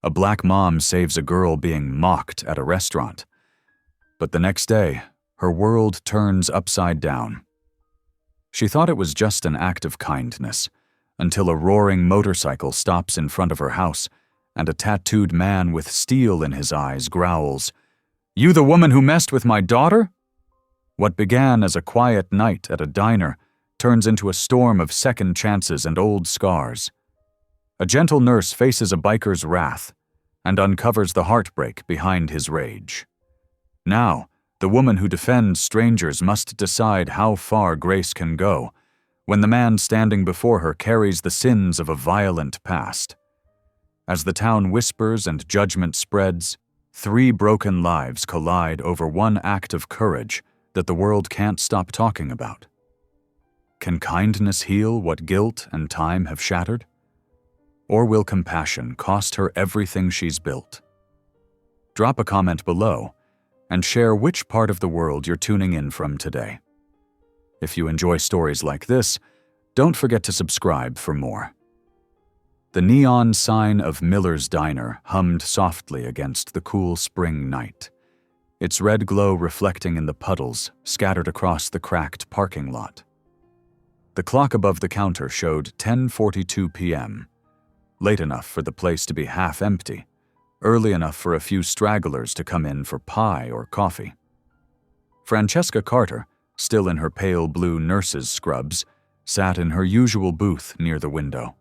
A black mom saves a girl being mocked at a restaurant. But the next day, her world turns upside down. She thought it was just an act of kindness, until a roaring motorcycle stops in front of her house, and a tattooed man with steel in his eyes growls, "You the woman who messed with my daughter?" What began as a quiet night at a diner turns into a storm of second chances and old scars. A gentle nurse faces a biker's wrath and uncovers the heartbreak behind his rage. Now, the woman who defends strangers must decide how far grace can go when the man standing before her carries the sins of a violent past. As the town whispers and judgment spreads, 3 broken lives collide over one act of courage that the world can't stop talking about. Can kindness heal what guilt and time have shattered? Or will compassion cost her everything she's built? Drop a comment below and share which part of the world you're tuning in from today. If you enjoy stories like this, don't forget to subscribe for more. The neon sign of Miller's Diner hummed softly against the cool spring night, its red glow reflecting in the puddles scattered across the cracked parking lot. The clock above the counter showed 10:42 p.m., late enough for the place to be half empty, early enough for a few stragglers to come in for pie or coffee. Francesca Carter, still in her pale blue nurse's scrubs, sat in her usual booth near the window.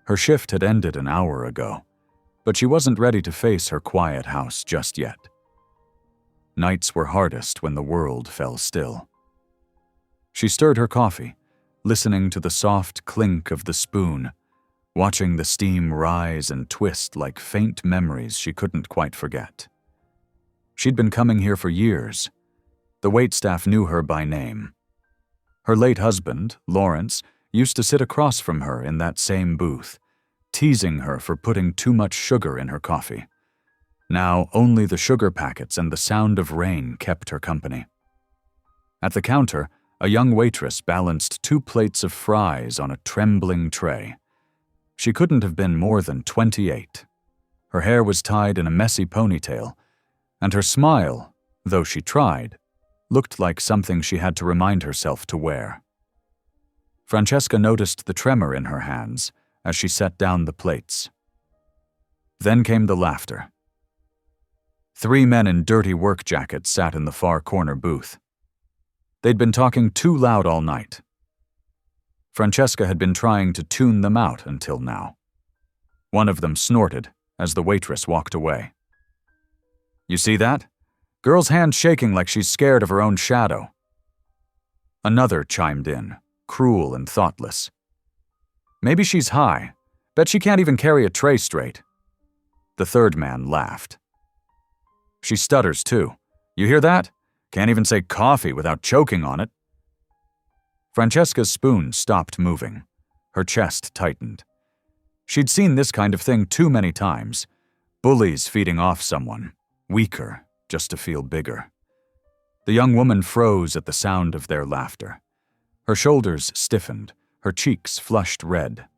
Her shift had ended an hour ago, but she wasn't ready to face her quiet house just yet. Nights were hardest when the world fell still. She stirred her coffee, listening to the soft clink of the spoon, watching the steam rise and twist like faint memories she couldn't quite forget. She'd been coming here for years. The waitstaff knew her by name. Her late husband, Lawrence, used to sit across from her in that same booth, teasing her for putting too much sugar in her coffee. Now only the sugar packets and the sound of rain kept her company. At the counter, a young waitress balanced 2 plates of fries on a trembling tray. She couldn't have been more than 28. Her hair was tied in a messy ponytail, and her smile, though she tried, looked like something she had to remind herself to wear. Francesca noticed the tremor in her hands as she set down the plates. Then came the laughter. 3 men in dirty work jackets sat in the far corner booth. They'd been talking too loud all night. Francesca had been trying to tune them out until now. One of them snorted as the waitress walked away. "You see that? Girl's hand shaking like she's scared of her own shadow." Another chimed in, cruel and thoughtless. "Maybe she's high. Bet she can't even carry a tray straight." The third man laughed. "She stutters too. You hear that? Can't even say coffee without choking on it." Francesca's spoon stopped moving. Her chest tightened. She'd seen this kind of thing too many times. Bullies feeding off someone, weaker, just to feel bigger. The young woman froze at the sound of their laughter. Her shoulders stiffened, her cheeks flushed red.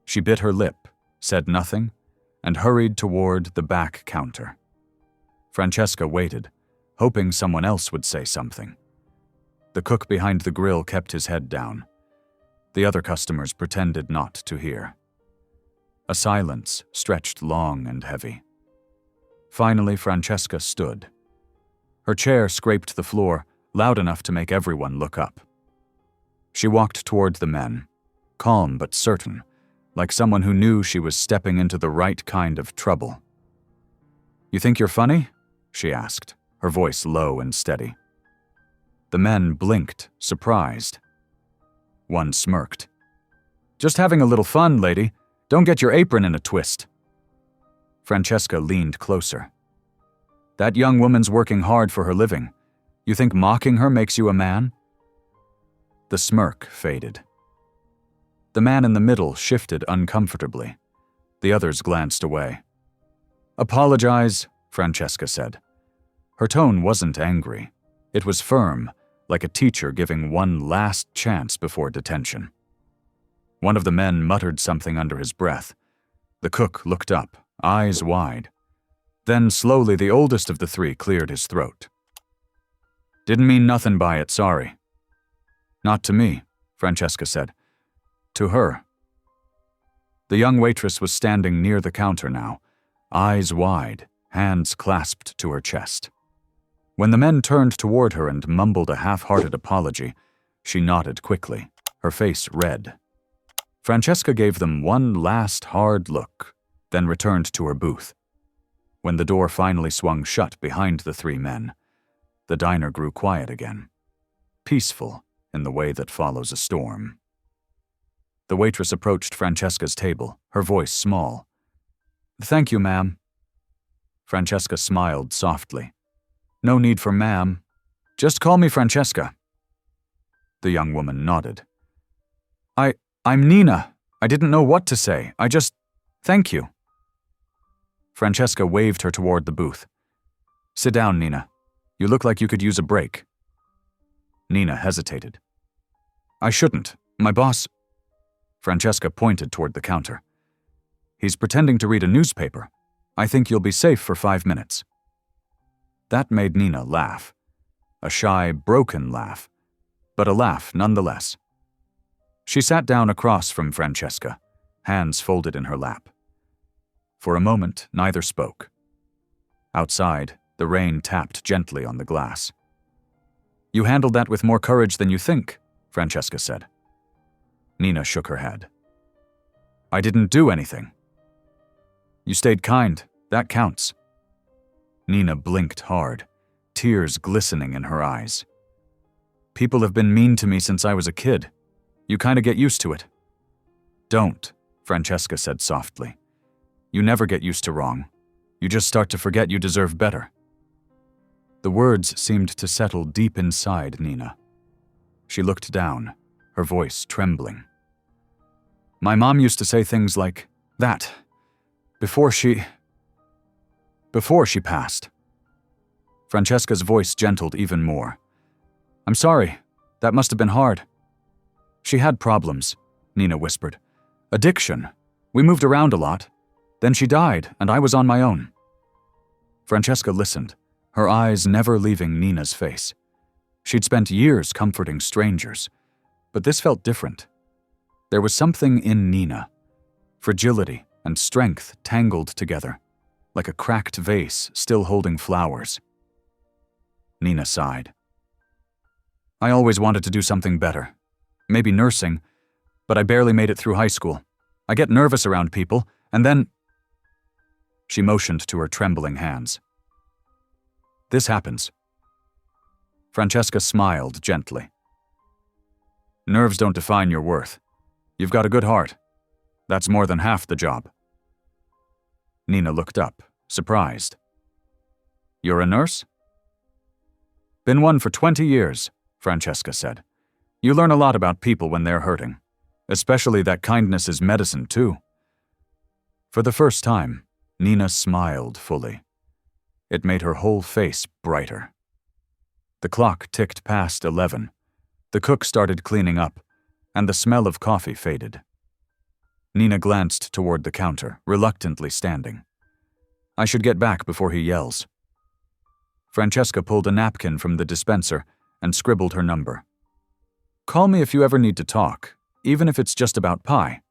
She bit her lip, said nothing, and hurried toward the back counter. Francesca waited, hoping someone else would say something. The cook behind the grill kept his head down. The other customers pretended not to hear. A silence stretched long and heavy. Finally, Francesca stood. Her chair scraped the floor, loud enough to make everyone look up. She walked toward the men, calm but certain, like someone who knew she was stepping into the right kind of trouble. "You think you're funny?" she asked, her voice low and steady. The men blinked, surprised. One smirked. "Just having a little fun, lady. Don't get your apron in a twist." Francesca leaned closer. "That young woman's working hard for her living. You think mocking her makes you a man?" The smirk faded. The man in the middle shifted uncomfortably. The others glanced away. "Apologize," Francesca said. Her tone wasn't angry. It was firm, like a teacher giving one last chance before detention. One of the men muttered something under his breath. The cook looked up, eyes wide. Then slowly the oldest of the three cleared his throat. "Didn't mean nothing by it, sorry." "Not to me," Francesca said. "To her." The young waitress was standing near the counter now, eyes wide, hands clasped to her chest. When the men turned toward her and mumbled a half-hearted apology, she nodded quickly, her face red. Francesca gave them one last hard look, then returned to her booth. When the door finally swung shut behind the three men, the diner grew quiet again, peaceful in the way that follows a storm. The waitress approached Francesca's table, her voice small. "Thank you, ma'am." Francesca smiled softly. "No need for ma'am. Just call me Francesca." The young woman nodded. I'm Nina. I didn't know what to say. Thank you." Francesca waved her toward the booth. "Sit down, Nina. You look like you could use a break." Nina hesitated. "I shouldn't. My boss—" Francesca pointed toward the counter. "He's pretending to read a newspaper. I think you'll be safe for 5 minutes." That made Nina laugh. A shy, broken laugh, but a laugh nonetheless. She sat down across from Francesca, hands folded in her lap. For a moment, neither spoke. Outside, the rain tapped gently on the glass. "You handled that with more courage than you think," Francesca said. Nina shook her head. "I didn't do anything." "You stayed kind. That counts." Nina blinked hard, tears glistening in her eyes. "People have been mean to me since I was a kid. You kind of get used to it." "Don't," Francesca said softly. "You never get used to wrong. You just start to forget you deserve better." The words seemed to settle deep inside Nina. She looked down, her voice trembling. "My mom used to say things like that before she passed." Francesca's voice gentled even more. "I'm sorry. That must have been hard." "She had problems," Nina whispered. "Addiction. We moved around a lot. Then she died, and I was on my own." Francesca listened, her eyes never leaving Nina's face. She'd spent years comforting strangers, but this felt different. There was something in Nina, fragility and strength tangled together, like a cracked vase still holding flowers. Nina sighed. "I always wanted to do something better. Maybe nursing, but I barely made it through high school. I get nervous around people, and then—" She motioned to her trembling hands. "This happens." Francesca smiled gently. "Nerves don't define your worth. You've got a good heart. That's more than half the job." Nina looked up, surprised. "You're a nurse?" "Been one for 20 years, Francesca said. "You learn a lot about people when they're hurting, especially that kindness is medicine, too." For the first time, Nina smiled fully. It made her whole face brighter. The clock ticked past 11. The cook started cleaning up, and the smell of coffee faded. Nina glanced toward the counter, reluctantly standing. "I should get back before he yells." Francesca pulled a napkin from the dispenser and scribbled her number. "Call me if you ever need to talk, even if it's just about pie."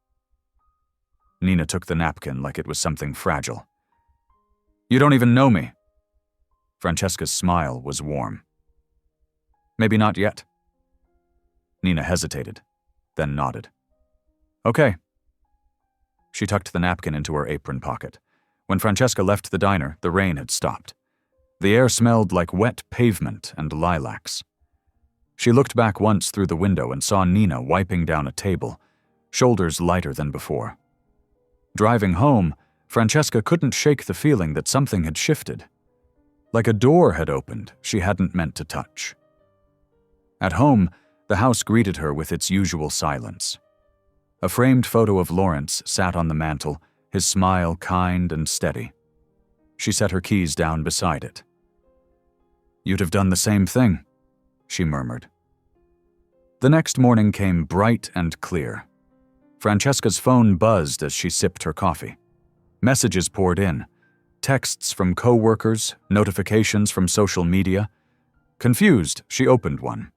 Nina took the napkin like it was something fragile. "You don't even know me." Francesca's smile was warm. "Maybe not yet." Nina hesitated, then nodded. "Okay." She tucked the napkin into her apron pocket. When Francesca left the diner, the rain had stopped. The air smelled like wet pavement and lilacs. She looked back once through the window and saw Nina wiping down a table, shoulders lighter than before. Driving home, Francesca couldn't shake the feeling that something had shifted. Like a door had opened she hadn't meant to touch. At home, the house greeted her with its usual silence. A framed photo of Lawrence sat on the mantel, his smile kind and steady. She set her keys down beside it. "You'd have done the same thing," she murmured. The next morning came bright and clear. Francesca's phone buzzed as she sipped her coffee. Messages poured in. Texts from co-workers, notifications from social media. Confused, she opened one.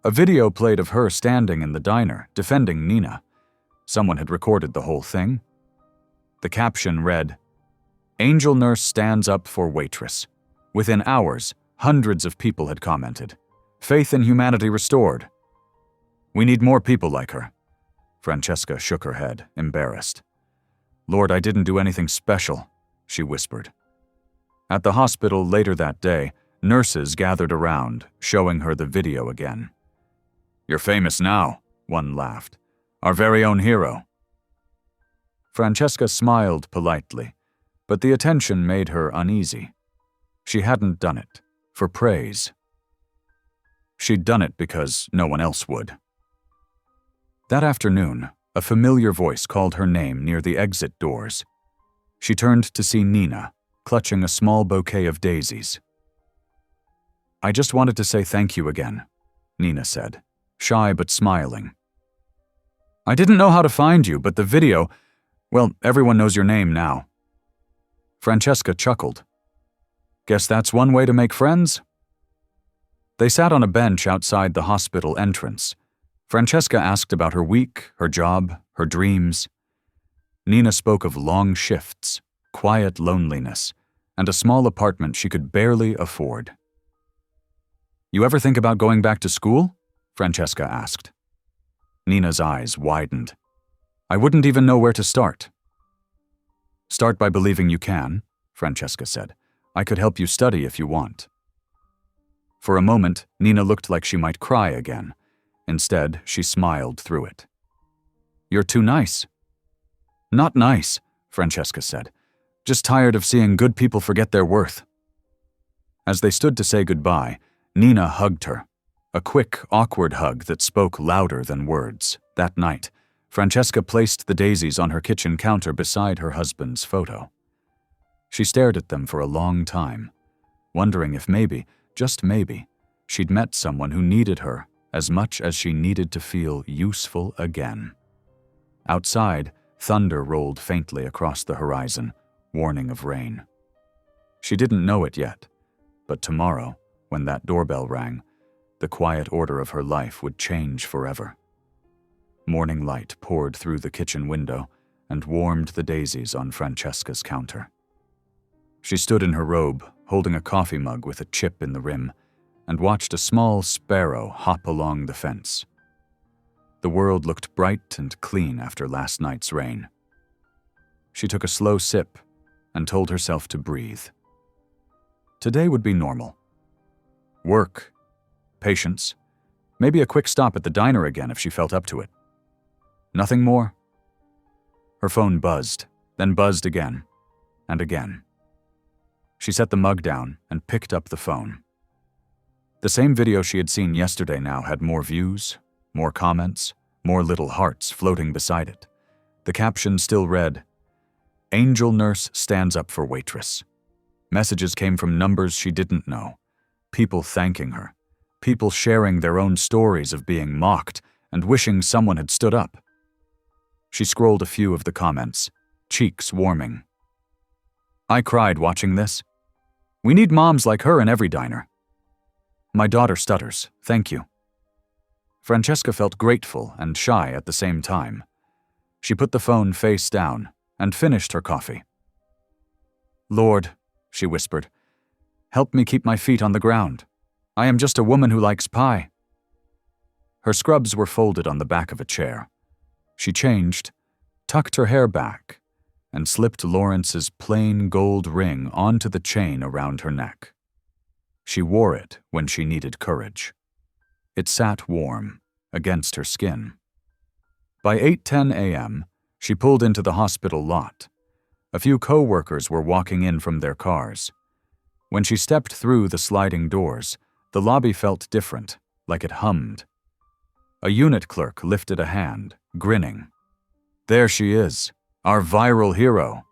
A video played of her standing in the diner, defending Nina. Someone had recorded the whole thing. The caption read, "Angel nurse stands up for waitress." Within hours, hundreds of people had commented. Faith in humanity restored. "We need more people like her." Francesca shook her head, embarrassed. "Lord, I didn't do anything special," she whispered. At the hospital later that day, nurses gathered around, showing her the video again. "You're famous now," one laughed. "Our very own hero." Francesca smiled politely, but the attention made her uneasy. She hadn't done it for praise. She'd done it because no one else would. That afternoon, a familiar voice called her name near the exit doors. She turned to see Nina, clutching a small bouquet of daisies. "I just wanted to say thank you again," Nina said, shy but smiling. "I didn't know how to find you, but the video, well, everyone knows your name now." Francesca chuckled. "Guess that's one way to make friends?" They sat on a bench outside the hospital entrance. Francesca asked about her week, her job, her dreams. Nina spoke of long shifts, quiet loneliness, and a small apartment she could barely afford. "You ever think about going back to school?" Francesca asked. Nina's eyes widened. "I wouldn't even know where to start." "Start by believing you can," Francesca said. "I could help you study if you want." For a moment, Nina looked like she might cry again. Instead, she smiled through it. "You're too nice." "Not nice," Francesca said. "Just tired of seeing good people forget their worth." As they stood to say goodbye, Nina hugged her. A quick, awkward hug that spoke louder than words. That night, Francesca placed the daisies on her kitchen counter beside her husband's photo. She stared at them for a long time, wondering if maybe, just maybe, she'd met someone who needed her as much as she needed to feel useful again. Outside, thunder rolled faintly across the horizon, warning of rain. She didn't know it yet, but tomorrow, when that doorbell rang, the quiet order of her life would change forever. Morning light poured through the kitchen window and warmed the daisies on Francesca's counter. She stood in her robe, holding a coffee mug with a chip in the rim, and watched a small sparrow hop along the fence. The world looked bright and clean after last night's rain. She took a slow sip and told herself to breathe. Today would be normal. Work, patience, maybe a quick stop at the diner again if she felt up to it. Nothing more. Her phone buzzed, then buzzed again, and again. She set the mug down and picked up the phone. The same video she had seen yesterday now had more views, more comments, more little hearts floating beside it. The caption still read, "Angel nurse stands up for waitress." Messages came from numbers she didn't know. People thanking her. People sharing their own stories of being mocked and wishing someone had stood up. She scrolled a few of the comments, cheeks warming. "I cried watching this. We need moms like her in every diner. My daughter stutters, thank you." Francesca felt grateful and shy at the same time. She put the phone face down and finished her coffee. "Lord," she whispered, "help me keep my feet on the ground. I am just a woman who likes pie." Her scrubs were folded on the back of a chair. She changed, tucked her hair back, and slipped Lawrence's plain gold ring onto the chain around her neck. She wore it when she needed courage. It sat warm against her skin. By 8:10 a.m., she pulled into the hospital lot. A few co-workers were walking in from their cars. When she stepped through the sliding doors, the lobby felt different, like it hummed. A unit clerk lifted a hand, grinning. "There she is, our viral hero."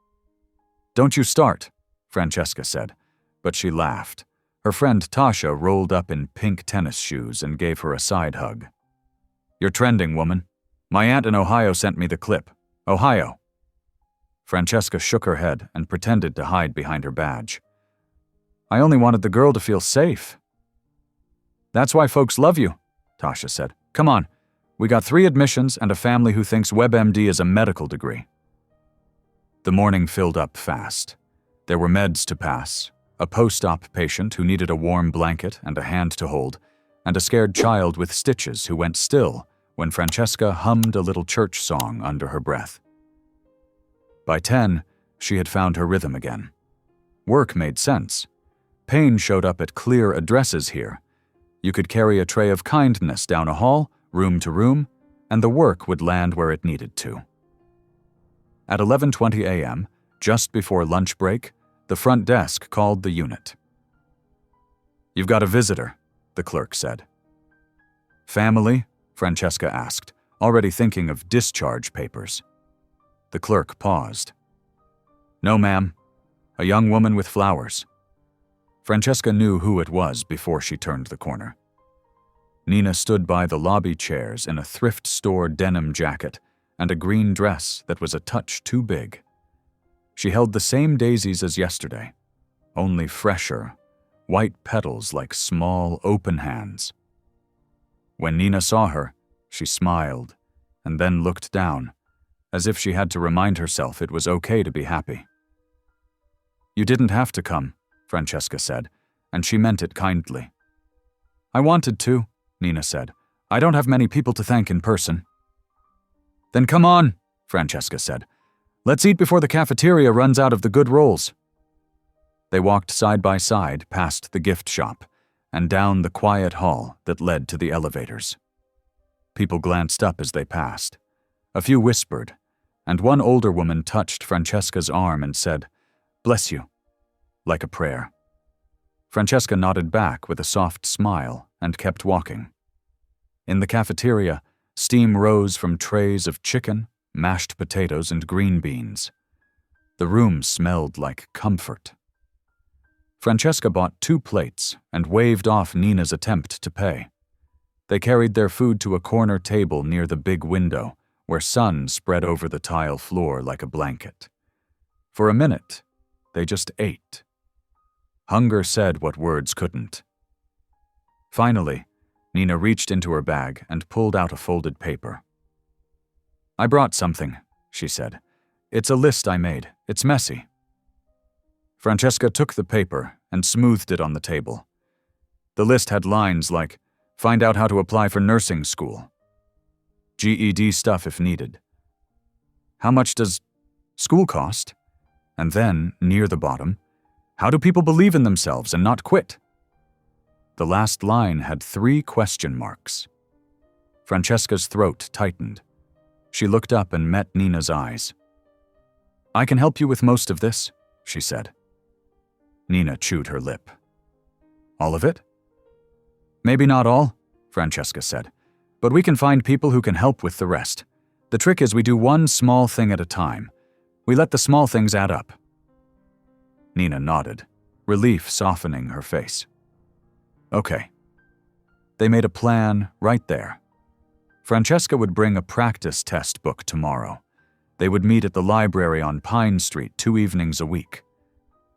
"Don't you start," Francesca said, but she laughed. Her friend Tasha rolled up in pink tennis shoes and gave her a side hug. "You're trending, woman. My aunt in Ohio sent me the clip. Ohio." Francesca shook her head and pretended to hide behind her badge. I only wanted the girl to feel safe. That's why folks love you, Tasha said. Come on, we got 3 admissions and a family who thinks WebMD is a medical degree. The morning filled up fast. There were meds to pass, a post-op patient who needed a warm blanket and a hand to hold, and a scared child with stitches who went still when Francesca hummed a little church song under her breath. By 10, she had found her rhythm again. Work made sense. Pain showed up at clear addresses here. You could carry a tray of kindness down a hall, room to room, and the work would land where it needed to. At 11:20 a.m., just before lunch break, the front desk called the unit. You've got a visitor, the clerk said. Family? Francesca asked, already thinking of discharge papers. The clerk paused. No, ma'am. A young woman with flowers. Francesca knew who it was before she turned the corner. Nina stood by the lobby chairs in a thrift store denim jacket and a green dress that was a touch too big. She held the same daisies as yesterday, only fresher, white petals like small, open hands. When Nina saw her, she smiled and then looked down, as if she had to remind herself it was okay to be happy. You didn't have to come, Francesca said, and she meant it kindly. I wanted to, Nina said. I don't have many people to thank in person. Then come on, Francesca said. Let's eat before the cafeteria runs out of the good rolls. They walked side by side past the gift shop and down the quiet hall that led to the elevators. People glanced up as they passed. A few whispered, and one older woman touched Francesca's arm and said, Bless you, like a prayer. Francesca nodded back with a soft smile and kept walking. In the cafeteria, steam rose from trays of chicken, mashed potatoes, and green beans. The room smelled like comfort. Francesca bought 2 plates and waved off Nina's attempt to pay. They carried their food to a corner table near the big window, where sun spread over the tile floor like a blanket. For a minute, they just ate. Hunger said what words couldn't. Finally, Nina reached into her bag and pulled out a folded paper. I brought something, she said. It's a list I made. It's messy. Francesca took the paper and smoothed it on the table. The list had lines like, find out how to apply for nursing school. GED stuff if needed. How much does school cost? And then, near the bottom, how do people believe in themselves and not quit? The last line had 3 question marks. Francesca's throat tightened. She looked up and met Nina's eyes. I can help you with most of this, she said. Nina chewed her lip. All of it? Maybe not all, Francesca said, but we can find people who can help with the rest. The trick is we do one small thing at a time. We let the small things add up. Nina nodded, relief softening her face. Okay. They made a plan right there. Francesca would bring a practice test book tomorrow. They would meet at the library on Pine Street 2 evenings a week.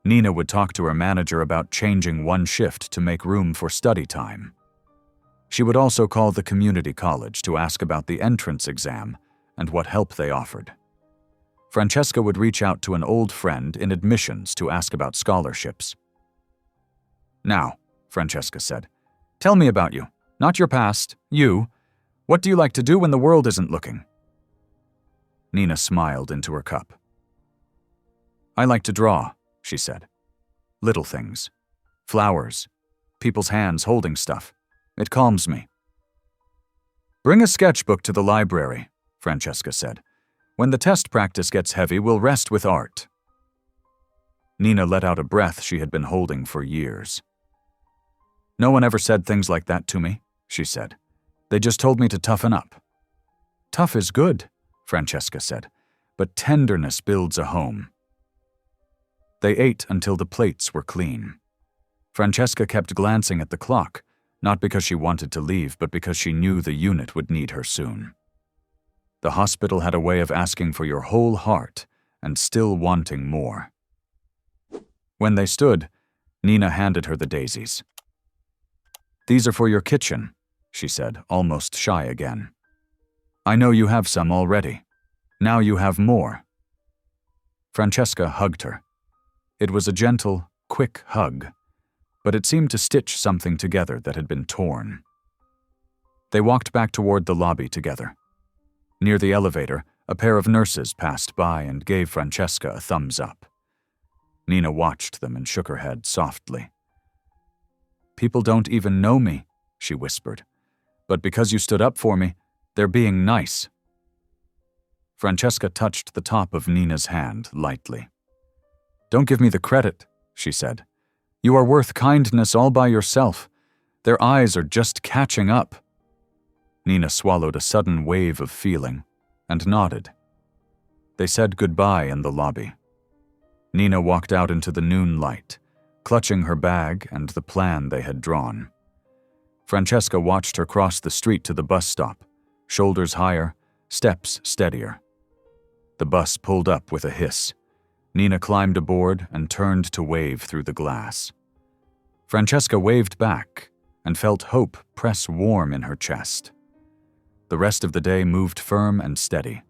Nina would talk to her manager about changing one shift to make room for study time. She would also call the community college to ask about the entrance exam and what help they offered. Francesca would reach out to an old friend in admissions to ask about scholarships. Now, Francesca said, tell me about you. Not your past, you. What do you like to do when the world isn't looking? Nina smiled into her cup. I like to draw, she said. Little things. Flowers. People's hands holding stuff. It calms me. Bring a sketchbook to the library, Francesca said. When the test practice gets heavy, we'll rest with art. Nina let out a breath she had been holding for years. No one ever said things like that to me, she said. They just told me to toughen up. Tough is good, Francesca said, but tenderness builds a home. They ate until the plates were clean. Francesca kept glancing at the clock, not because she wanted to leave, but because she knew the unit would need her soon. The hospital had a way of asking for your whole heart and still wanting more. When they stood, Nina handed her the daisies. "These are for your kitchen," she said, almost shy again. "I know you have some already. Now you have more." Francesca hugged her. It was a gentle, quick hug, but it seemed to stitch something together that had been torn. They walked back toward the lobby together. Near the elevator, a pair of nurses passed by and gave Francesca a thumbs up. Nina watched them and shook her head softly. "People don't even know me," she whispered. "But because you stood up for me, they're being nice." Francesca touched the top of Nina's hand lightly. "Don't give me the credit," she said. "You are worth kindness all by yourself. Their eyes are just catching up." Nina swallowed a sudden wave of feeling and nodded. They said goodbye in the lobby. Nina walked out into the noon light, clutching her bag and the plan they had drawn. Francesca watched her cross the street to the bus stop, shoulders higher, steps steadier. The bus pulled up with a hiss. Nina climbed aboard and turned to wave through the glass. Francesca waved back and felt hope press warm in her chest. The rest of the day moved firm and steady.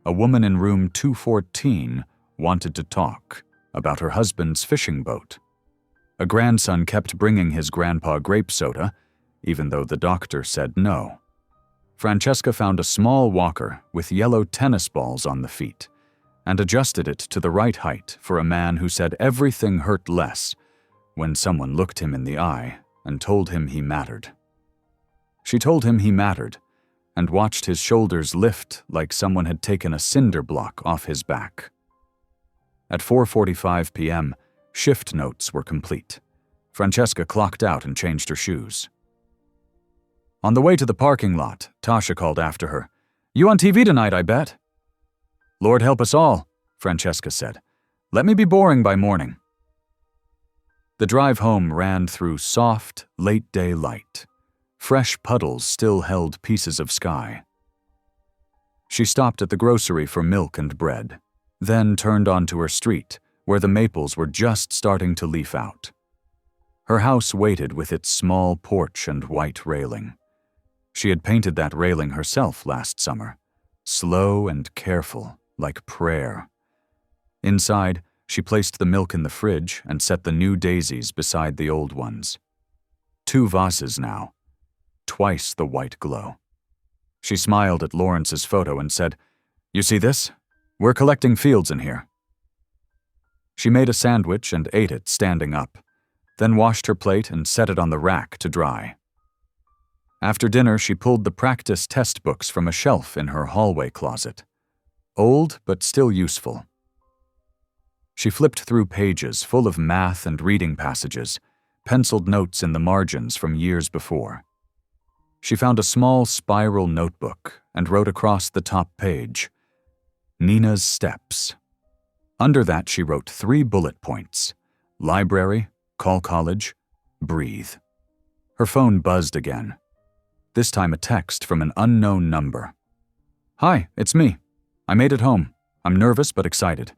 A woman in room 214 wanted to talk about her husband's fishing boat. A grandson kept bringing his grandpa grape soda, even though the doctor said no. Francesca found a small walker with yellow tennis balls on the feet and adjusted it to the right height for a man who said everything hurt less when someone looked him in the eye and told him he mattered. She told him he mattered and watched his shoulders lift like someone had taken a cinder block off his back. At 4:45 p.m., shift notes were complete. Francesca clocked out and changed her shoes. On the way to the parking lot, Tasha called after her. "You on TV tonight, I bet." "Lord help us all," Francesca said. "Let me be boring by morning." The drive home ran through soft, late-day light. Fresh puddles still held pieces of sky. She stopped at the grocery for milk and bread, then turned onto her street, where the maples were just starting to leaf out. Her house waited with its small porch and white railing. She had painted that railing herself last summer, slow and careful, like prayer. Inside, she placed the milk in the fridge and set the new daisies beside the old ones. 2 vases now, twice the white glow. She smiled at Lawrence's photo and said, "You see this? We're collecting fields in here." She made a sandwich and ate it standing up, then washed her plate and set it on the rack to dry. After dinner, she pulled the practice test books from a shelf in her hallway closet. Old, but still useful. She flipped through pages full of math and reading passages, penciled notes in the margins from years before. She found a small spiral notebook and wrote across the top page, "Nina's Steps." Under that, she wrote 3 bullet points: library, call college, breathe. Her phone buzzed again. This time a text from an unknown number. "Hi, it's me. I made it home. I'm nervous but excited.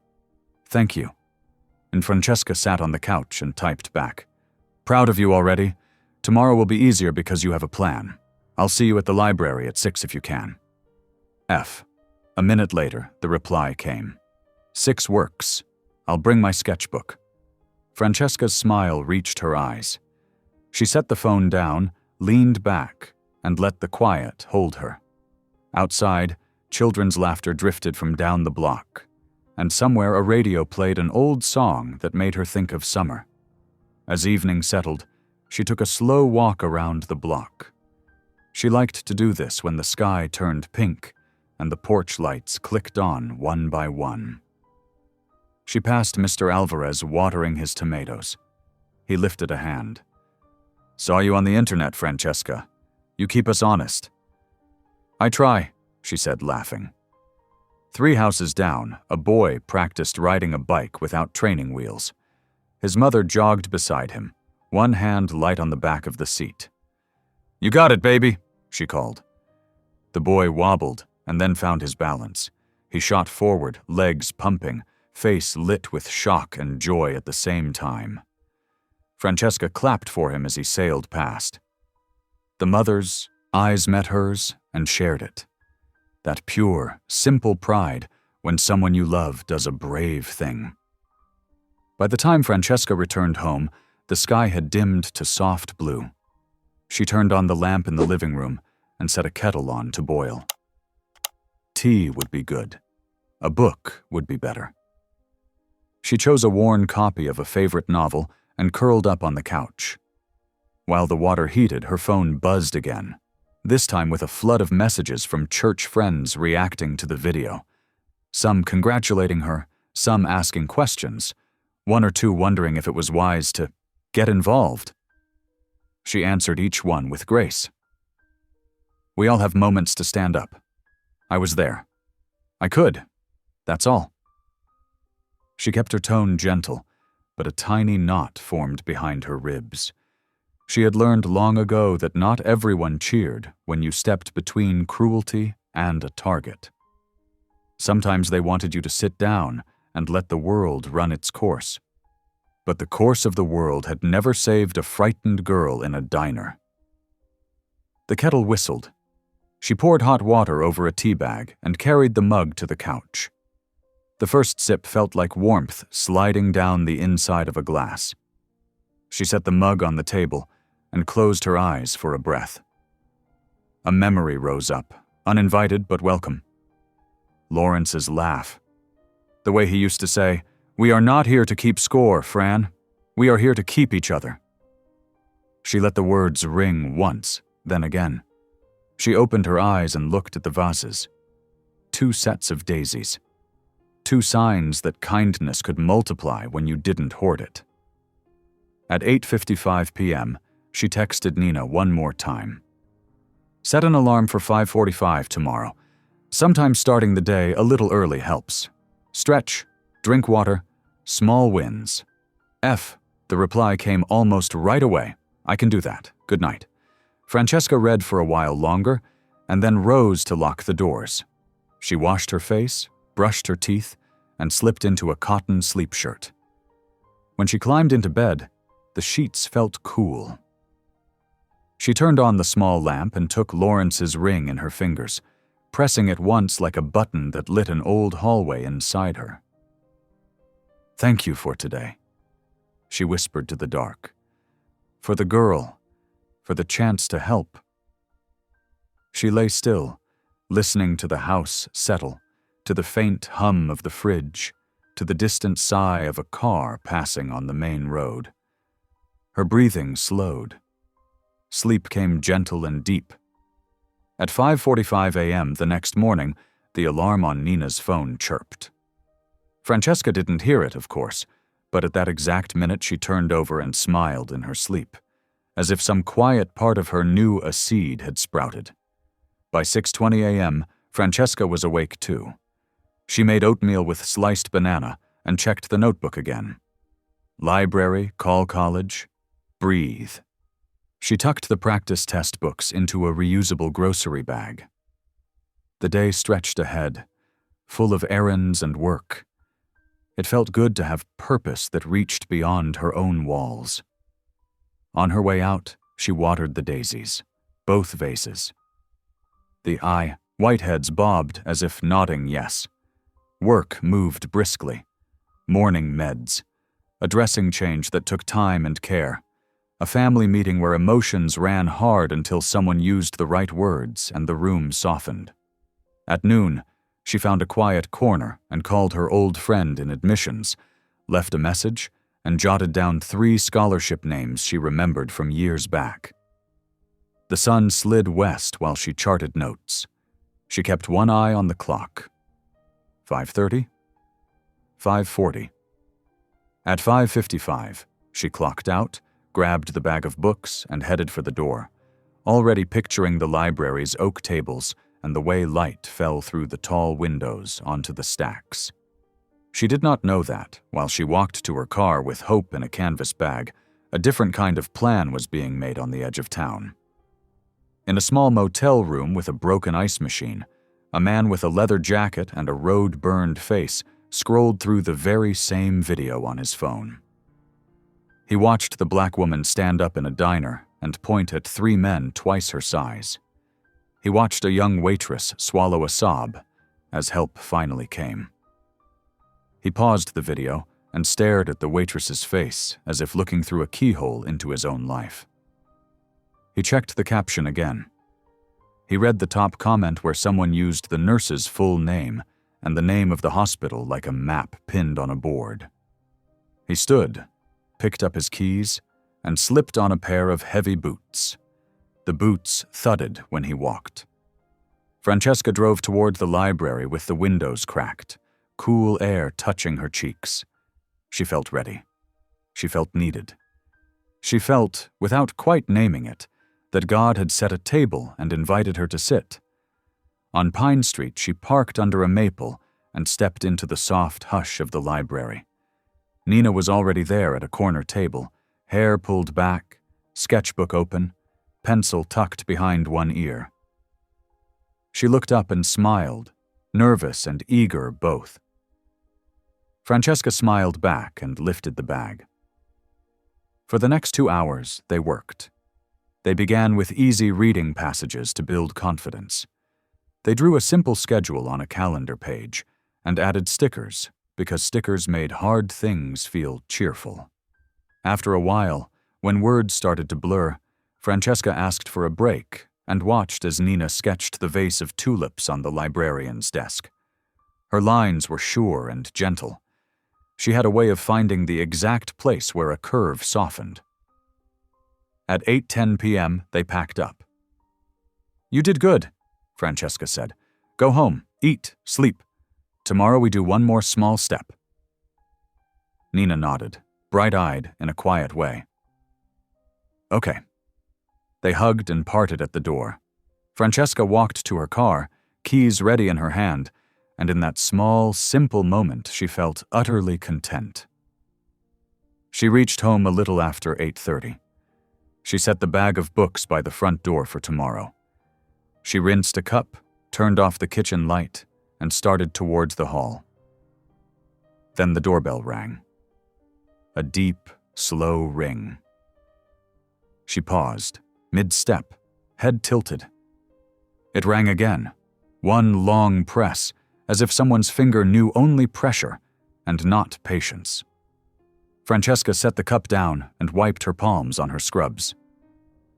Thank you." And Francesca sat on the couch and typed back, "Proud of you already. Tomorrow will be easier because you have a plan. I'll see you at the library at 6 if you can. F." A minute later, the reply came. 6 works. I'll bring my sketchbook." Francesca's smile reached her eyes. She set the phone down, leaned back, and let the quiet hold her. Outside, children's laughter drifted from down the block, and somewhere a radio played an old song that made her think of summer. As evening settled, she took a slow walk around the block. She liked to do this when the sky turned pink and the porch lights clicked on one by one. She passed Mr. Alvarez watering his tomatoes. He lifted a hand. "Saw you on the internet, Francesca. You keep us honest." "I try," she said, laughing. 3 houses down, a boy practiced riding a bike without training wheels. His mother jogged beside him, one hand light on the back of the seat. "You got it, baby," she called. The boy wobbled and then found his balance. He shot forward, legs pumping, face lit with shock and joy at the same time. Francesca clapped for him as he sailed past. The mother's eyes met hers and shared it. That pure, simple pride when someone you love does a brave thing. By the time Francesca returned home, the sky had dimmed to soft blue. She turned on the lamp in the living room and set a kettle on to boil. Tea would be good. A book would be better. She chose a worn copy of a favorite novel and curled up on the couch. While the water heated, her phone buzzed again, this time with a flood of messages from church friends reacting to the video. Some congratulating her, some asking questions, one or two wondering if it was wise to get involved. She answered each one with grace. We all have moments to stand up. I was there. I could. That's all. She kept her tone gentle, but a tiny knot formed behind her ribs. She had learned long ago that not everyone cheered when you stepped between cruelty and a target. Sometimes they wanted you to sit down and let the world run its course. But the course of the world had never saved a frightened girl in a diner. The kettle whistled. She poured hot water over a tea bag and carried the mug to the couch. The first sip felt like warmth sliding down the inside of a glass. She set the mug on the table and closed her eyes for a breath. A memory rose up, uninvited but welcome. Lawrence's laugh. The way he used to say, "We are not here to keep score, Fran. We are here to keep each other." She let the words ring once, then again. She opened her eyes and looked at the vases. 2 sets of daisies. 2 signs that kindness could multiply when you didn't hoard it. At 8:55 p.m., she texted Nina one more time. Set an alarm for 5:45 tomorrow. Sometimes starting the day a little early helps. Stretch, drink water, small wins. F. The reply came almost right away. I can do that. Good night. Francesca read for a while longer and then rose to lock the doors. She washed her face, brushed her teeth, and slipped into a cotton sleep shirt. When she climbed into bed, the sheets felt cool. She turned on the small lamp and took Lawrence's ring in her fingers, pressing it once like a button that lit an old hallway inside her. Thank you for today, she whispered to the dark. For the girl, for the chance to help. She lay still, listening to the house settle, to the faint hum of the fridge, to the distant sigh of a car passing on the main road. Her breathing slowed. Sleep came gentle and deep. At 5:45 a.m. the next morning, the alarm on Nina's phone chirped. Francesca didn't hear it, of course, but at that exact minute she turned over and smiled in her sleep, as if some quiet part of her knew a seed had sprouted. By 6:20 a.m., Francesca was awake too. She made oatmeal with sliced banana and checked the notebook again. Library, call college, breathe. She tucked the practice test books into a reusable grocery bag. The day stretched ahead, full of errands and work. It felt good to have purpose that reached beyond her own walls. On her way out, she watered the daisies, both vases. The whiteheads bobbed as if nodding yes. Work moved briskly. Morning meds. A dressing change that took time and care. A family meeting where emotions ran hard until someone used the right words and the room softened. At noon, she found a quiet corner and called her old friend in admissions, left a message, and jotted down 3 scholarship names she remembered from years back. The sun slid west while she charted notes. She kept one eye on the clock. 5:30? 5:40. At 5:55, she clocked out, grabbed the bag of books, and headed for the door, already picturing the library's oak tables and the way light fell through the tall windows onto the stacks. She did not know that, while she walked to her car with hope in a canvas bag, a different kind of plan was being made on the edge of town. In a small motel room with a broken ice machine, a man with a leather jacket and a road-burned face scrolled through the very same video on his phone. He watched the black woman stand up in a diner and point at 3 men twice her size. He watched a young waitress swallow a sob as help finally came. He paused the video and stared at the waitress's face as if looking through a keyhole into his own life. He checked the caption again. He read the top comment where someone used the nurse's full name and the name of the hospital like a map pinned on a board. He stood, picked up his keys, and slipped on a pair of heavy boots. The boots thudded when he walked. Francesca drove toward the library with the windows cracked, cool air touching her cheeks. She felt ready. She felt needed. She felt, without quite naming it, that God had set a table and invited her to sit. On Pine Street, she parked under a maple and stepped into the soft hush of the library. Nina was already there at a corner table, hair pulled back, sketchbook open, pencil tucked behind one ear. She looked up and smiled, nervous and eager both. Francesca smiled back and lifted the bag. For the next 2 hours, they worked. They began with easy reading passages to build confidence. They drew a simple schedule on a calendar page and added stickers because stickers made hard things feel cheerful. After a while, when words started to blur, Francesca asked for a break and watched as Nina sketched the vase of tulips on the librarian's desk. Her lines were sure and gentle. She had a way of finding the exact place where a curve softened. At 8:10 p.m., they packed up. "You did good," Francesca said. "Go home, eat, sleep. Tomorrow we do one more small step." Nina nodded, bright-eyed in a quiet way. "Okay." They hugged and parted at the door. Francesca walked to her car, keys ready in her hand, and in that small, simple moment she felt utterly content. She reached home a little after 8:30. She set the bag of books by the front door for tomorrow. She rinsed a cup, turned off the kitchen light, and started towards the hall. Then the doorbell rang. A deep, slow ring. She paused, mid-step, head tilted. It rang again, one long press, as if someone's finger knew only pressure and not patience. Francesca set the cup down and wiped her palms on her scrubs.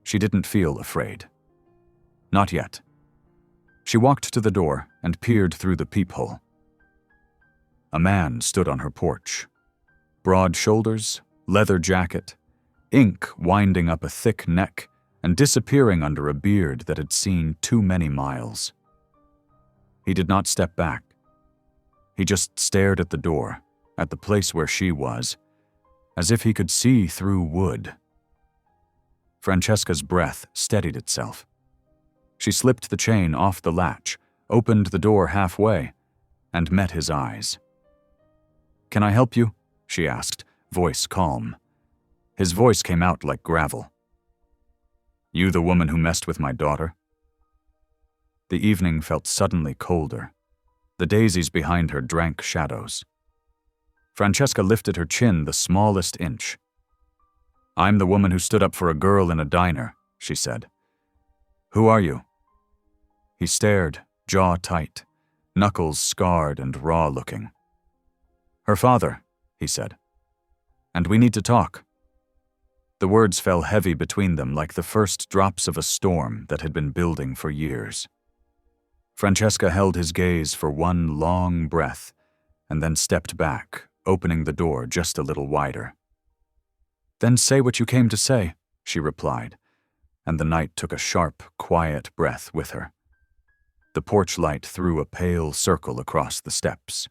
She didn't feel afraid. Not yet. She walked to the door and peered through the peephole. A man stood on her porch. Broad shoulders, leather jacket, ink winding up a thick neck and disappearing under a beard that had seen too many miles. He did not step back. He just stared at the door, at the place where she was, as if he could see through wood. Francesca's breath steadied itself. She slipped the chain off the latch, opened the door halfway, and met his eyes. "Can I help you?" she asked, voice calm. His voice came out like gravel. "You the woman who messed with my daughter?" The evening felt suddenly colder. The daisies behind her drank shadows. Francesca lifted her chin the smallest inch. "I'm the woman who stood up for a girl in a diner," she said. "Who are you?" He stared, jaw tight, knuckles scarred and raw-looking. "Her father," he said. "And we need to talk." The words fell heavy between them like the first drops of a storm that had been building for years. Francesca held his gaze for one long breath and then stepped back, opening the door just a little wider. "Then say what you came to say," she replied, and the night took a sharp, quiet breath with her. The porch light threw a pale circle across the steps.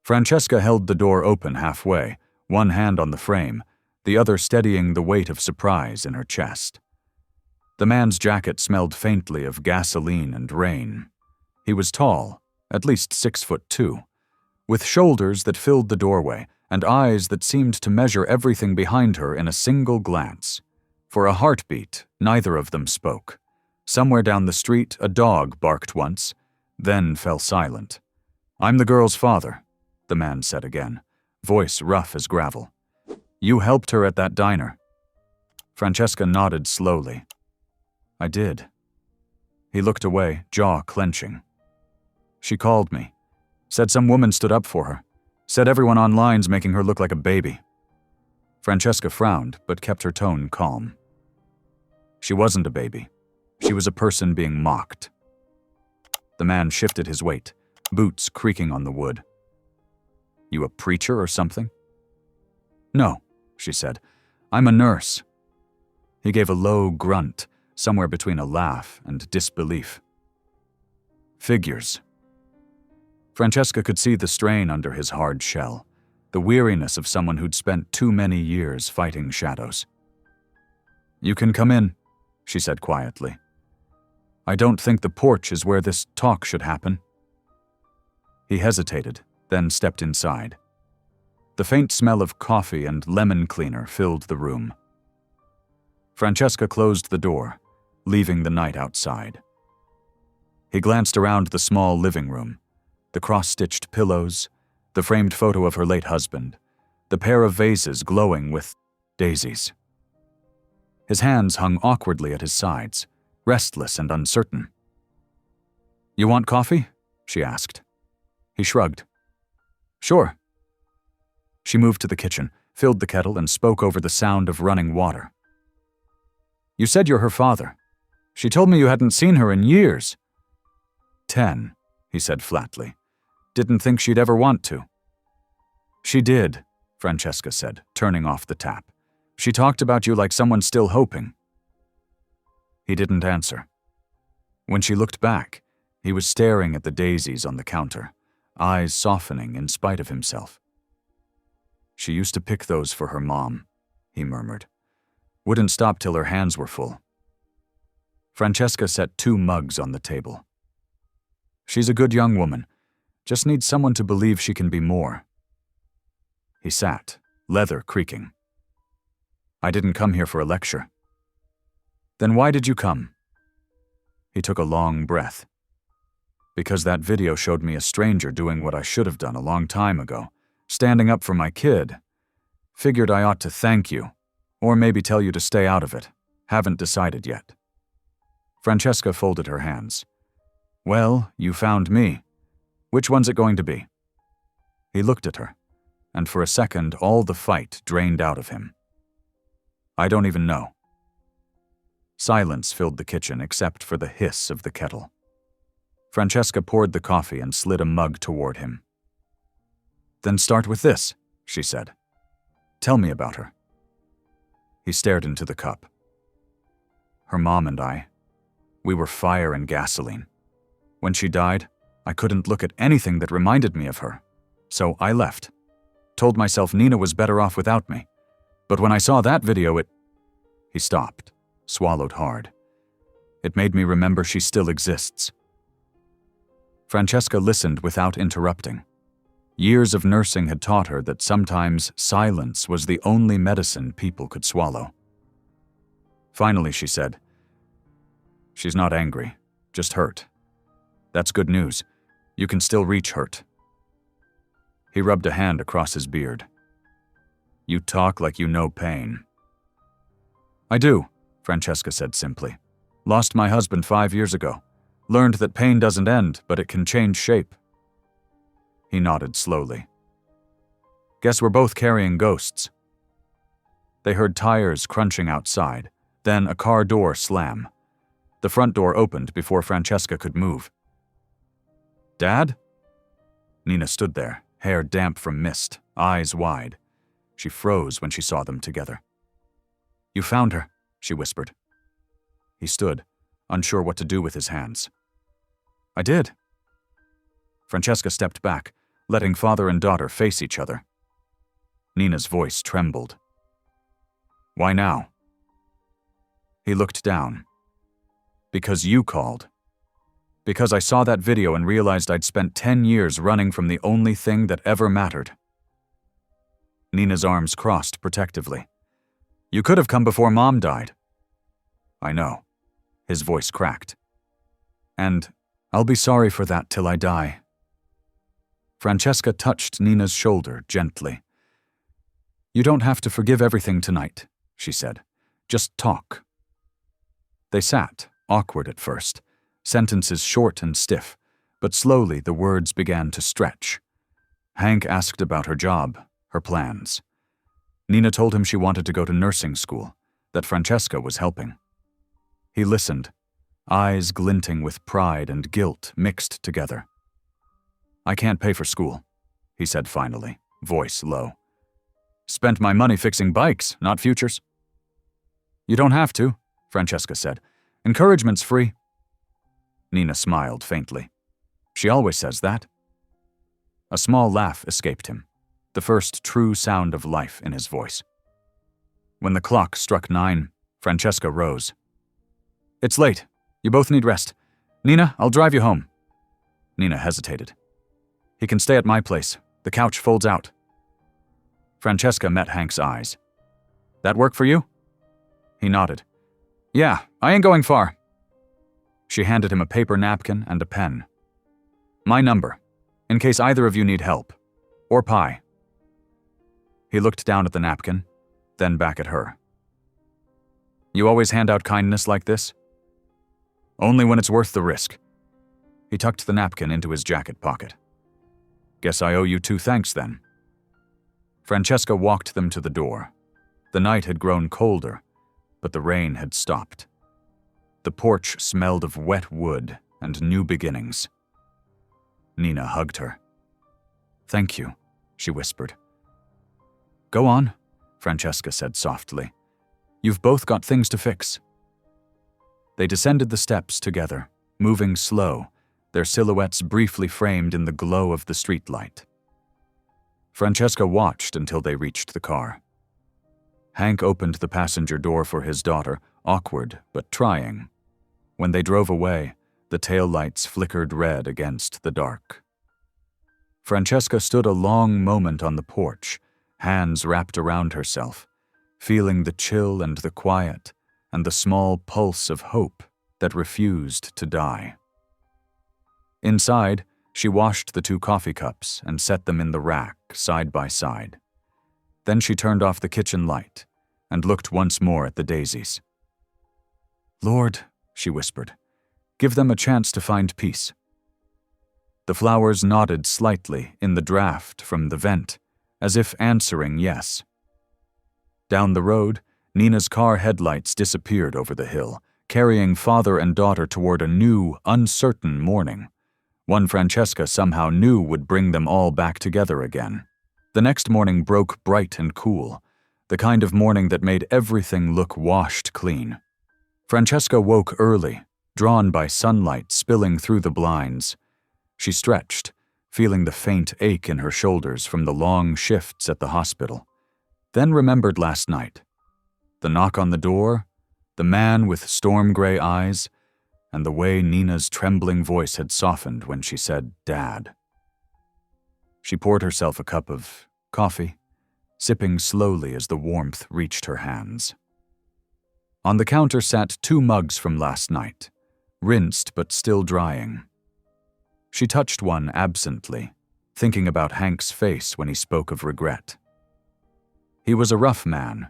Francesca held the door open halfway, one hand on the frame, the other steadying the weight of surprise in her chest. The man's jacket smelled faintly of gasoline and rain. He was tall, at least 6'2", with shoulders that filled the doorway and eyes that seemed to measure everything behind her in a single glance. For a heartbeat, neither of them spoke. Somewhere down the street, a dog barked once, then fell silent. "I'm the girl's father," the man said again, voice rough as gravel. "You helped her at that diner." Francesca nodded slowly. "I did." He looked away, jaw clenching. "She called me. Said some woman stood up for her. Said everyone online's making her look like a baby." Francesca frowned, but kept her tone calm. She wasn't a baby. She was a person being mocked. The man shifted his weight, boots creaking on the wood. "You a preacher or something?" "No," she said. "I'm a nurse." He gave a low grunt, somewhere between a laugh and disbelief. "Figures." Francesca could see the strain under his hard shell, the weariness of someone who'd spent too many years fighting shadows. "You can come in," she said quietly. "I don't think the porch is where this talk should happen." He hesitated, then stepped inside. The faint smell of coffee and lemon cleaner filled the room. Francesca closed the door, leaving the night outside. He glanced around the small living room, the cross-stitched pillows, the framed photo of her late husband, the pair of vases glowing with daisies. His hands hung awkwardly at his sides, restless and uncertain. "You want coffee?" she asked. He shrugged. "Sure." She moved to the kitchen, filled the kettle, and spoke over the sound of running water. "You said you're her father. She told me you hadn't seen her in years." 10, he said flatly. "Didn't think she'd ever want to." "She did," Francesca said, turning off the tap. "She talked about you like someone still hoping." He didn't answer. When she looked back, he was staring at the daisies on the counter, eyes softening in spite of himself. "She used to pick those for her mom," he murmured. "Wouldn't stop till her hands were full." Francesca set 2 mugs on the table. "She's a good young woman. Just needs someone to believe she can be more." He sat, leather creaking. "I didn't come here for a lecture." "Then why did you come?" He took a long breath. "Because that video showed me a stranger doing what I should have done a long time ago, standing up for my kid. Figured I ought to thank you, or maybe tell you to stay out of it. Haven't decided yet." Francesca folded her hands. "Well, you found me. Which one's it going to be?" He looked at her, and for a second all the fight drained out of him. "I don't even know." Silence filled the kitchen except for the hiss of the kettle. Francesca poured the coffee and slid a mug toward him. "Then start with this," she said. "Tell me about her." He stared into the cup. "Her mom and I, we were fire and gasoline. When she died, I couldn't look at anything that reminded me of her, so I left. Told myself Nina was better off without me. But when I saw that video, He stopped, swallowed hard. "It made me remember she still exists." Francesca listened without interrupting. Years of nursing had taught her that sometimes silence was the only medicine people could swallow. Finally, she said, "She's not angry, just hurt. That's good news. You can still reach hurt." He rubbed a hand across his beard. "You talk like you know pain." "I do," Francesca said simply. "Lost my husband 5 years ago. Learned that pain doesn't end, but it can change shape." He nodded slowly. "Guess we're both carrying ghosts." They heard tires crunching outside, then a car door slam. The front door opened before Francesca could move. "Dad?" Nina stood there, hair damp from mist, eyes wide. She froze when she saw them together. "You found her," she whispered. He stood, unsure what to do with his hands. "I did." Francesca stepped back, letting father and daughter face each other. Nina's voice trembled. "Why now?" He looked down. "Because you called. Because I saw that video and realized I'd spent 10 years running from the only thing that ever mattered." Nina's arms crossed protectively. "You could have come before Mom died." "I know." His voice cracked. "And I'll be sorry for that till I die. Francesca touched Nina's shoulder gently. You don't have to forgive everything tonight, she said. Just talk. They sat, awkward at first, sentences short and stiff, but slowly the words began to stretch. Hank asked about her job, her plans. Nina told him she wanted to go to nursing school, that Francesca was helping. He listened, eyes glinting with pride and guilt mixed together. I can't pay for school, he said finally, voice low. Spent my money fixing bikes, not futures. You don't have to, Francesca said. Encouragement's free. Nina smiled faintly. She always says that. A small laugh escaped him, the first true sound of life in his voice. When the clock struck 9, Francesca rose. It's late. You both need rest. Nina, I'll drive you home. Nina hesitated. He can stay at my place. The couch folds out. Francesca met Hank's eyes. That work for you? He nodded. Yeah, I ain't going far. She handed him a paper napkin and a pen. My number, in case either of you need help. Or pie. He looked down at the napkin, then back at her. You always hand out kindness like this? Only when it's worth the risk. He tucked the napkin into his jacket pocket. Guess I owe you 2 thanks then. Francesca walked them to the door. The night had grown colder, but the rain had stopped. The porch smelled of wet wood and new beginnings. Nina hugged her. Thank you, she whispered. Go on, Francesca said softly. You've both got things to fix. They descended the steps together, moving slow, their silhouettes briefly framed in the glow of the streetlight. Francesca watched until they reached the car. Hank opened the passenger door for his daughter, awkward but trying. When they drove away, the taillights flickered red against the dark. Francesca stood a long moment on the porch, hands wrapped around herself, feeling the chill and the quiet and the small pulse of hope that refused to die. Inside, she washed the 2 coffee cups and set them in the rack side by side. Then she turned off the kitchen light and looked once more at the daisies. Lord, she whispered, give them a chance to find peace. The flowers nodded slightly in the draft from the vent, as if answering yes. Down the road, Nina's car headlights disappeared over the hill, carrying father and daughter toward a new, uncertain morning. One Francesca somehow knew would bring them all back together again. The next morning broke bright and cool, the kind of morning that made everything look washed clean. Francesca woke early, drawn by sunlight spilling through the blinds. She stretched, feeling the faint ache in her shoulders from the long shifts at the hospital. Then remembered last night. The knock on the door, the man with storm-gray eyes, and the way Nina's trembling voice had softened when she said, Dad. She poured herself a cup of coffee, sipping slowly as the warmth reached her hands. On the counter sat 2 mugs from last night, rinsed but still drying. She touched one absently, thinking about Hank's face when he spoke of regret. He was a rough man,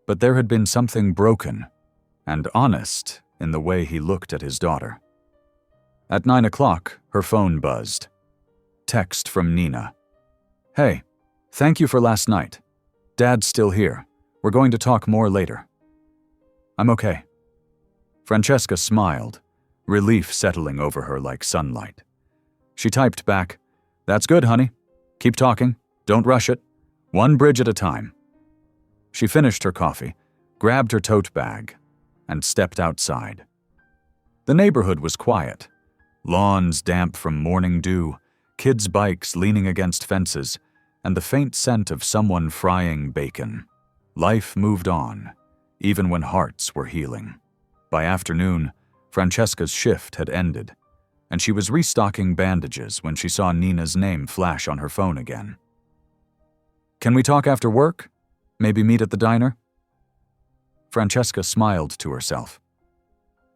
but there had been something broken and honest in the way he looked at his daughter. At 9 o'clock, her phone buzzed. Text from Nina. Hey, thank you for last night. Dad's still here. We're going to talk more later. I'm okay. Francesca smiled, relief settling over her like sunlight. She typed back, That's good, honey. Keep talking. Don't rush it. One bridge at a time. She finished her coffee, grabbed her tote bag, and stepped outside. The neighborhood was quiet. Lawns damp from morning dew, kids' bikes leaning against fences, and the faint scent of someone frying bacon. Life moved on, even when hearts were healing. By afternoon, Francesca's shift had ended, and she was restocking bandages when she saw Nina's name flash on her phone again. Can we talk after work? Maybe meet at the diner? Francesca smiled to herself.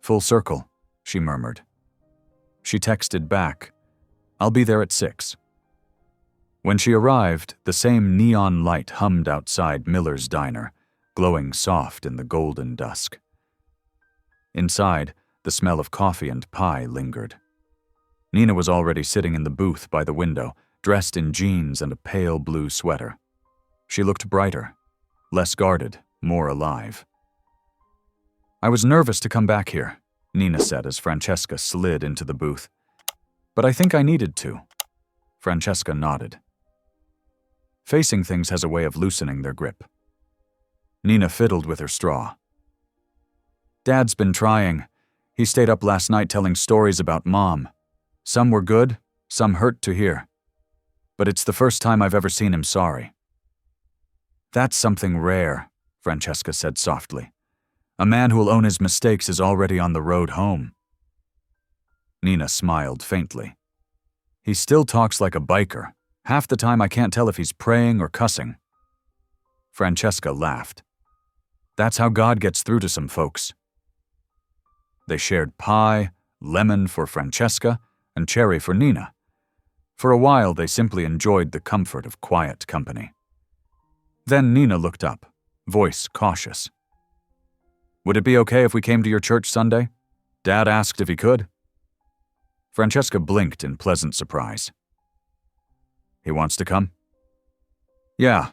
Full circle, she murmured. She texted back, "I'll be there at 6. When she arrived, the same neon light hummed outside Miller's diner, glowing soft in the golden dusk. Inside, the smell of coffee and pie lingered. Nina was already sitting in the booth by the window, dressed in jeans and a pale blue sweater. She looked brighter, less guarded, more alive. "I was nervous to come back here," Nina said as Francesca slid into the booth. "But I think I needed to." Francesca nodded. Facing things has a way of loosening their grip. Nina fiddled with her straw. "Dad's been trying. He stayed up last night telling stories about Mom. Some were good, some hurt to hear. But it's the first time I've ever seen him sorry." "That's something rare," Francesca said softly. "A man who'll own his mistakes is already on the road home." Nina smiled faintly. "He still talks like a biker. Half the time I can't tell if he's praying or cussing." Francesca laughed. "That's how God gets through to some folks." They shared pie, lemon for Francesca, and cherry for Nina. For a while, they simply enjoyed the comfort of quiet company. Then Nina looked up, voice cautious. "Would it be okay if we came to your church Sunday? Dad asked if he could." Francesca blinked in pleasant surprise. "He wants to come?" "Yeah,"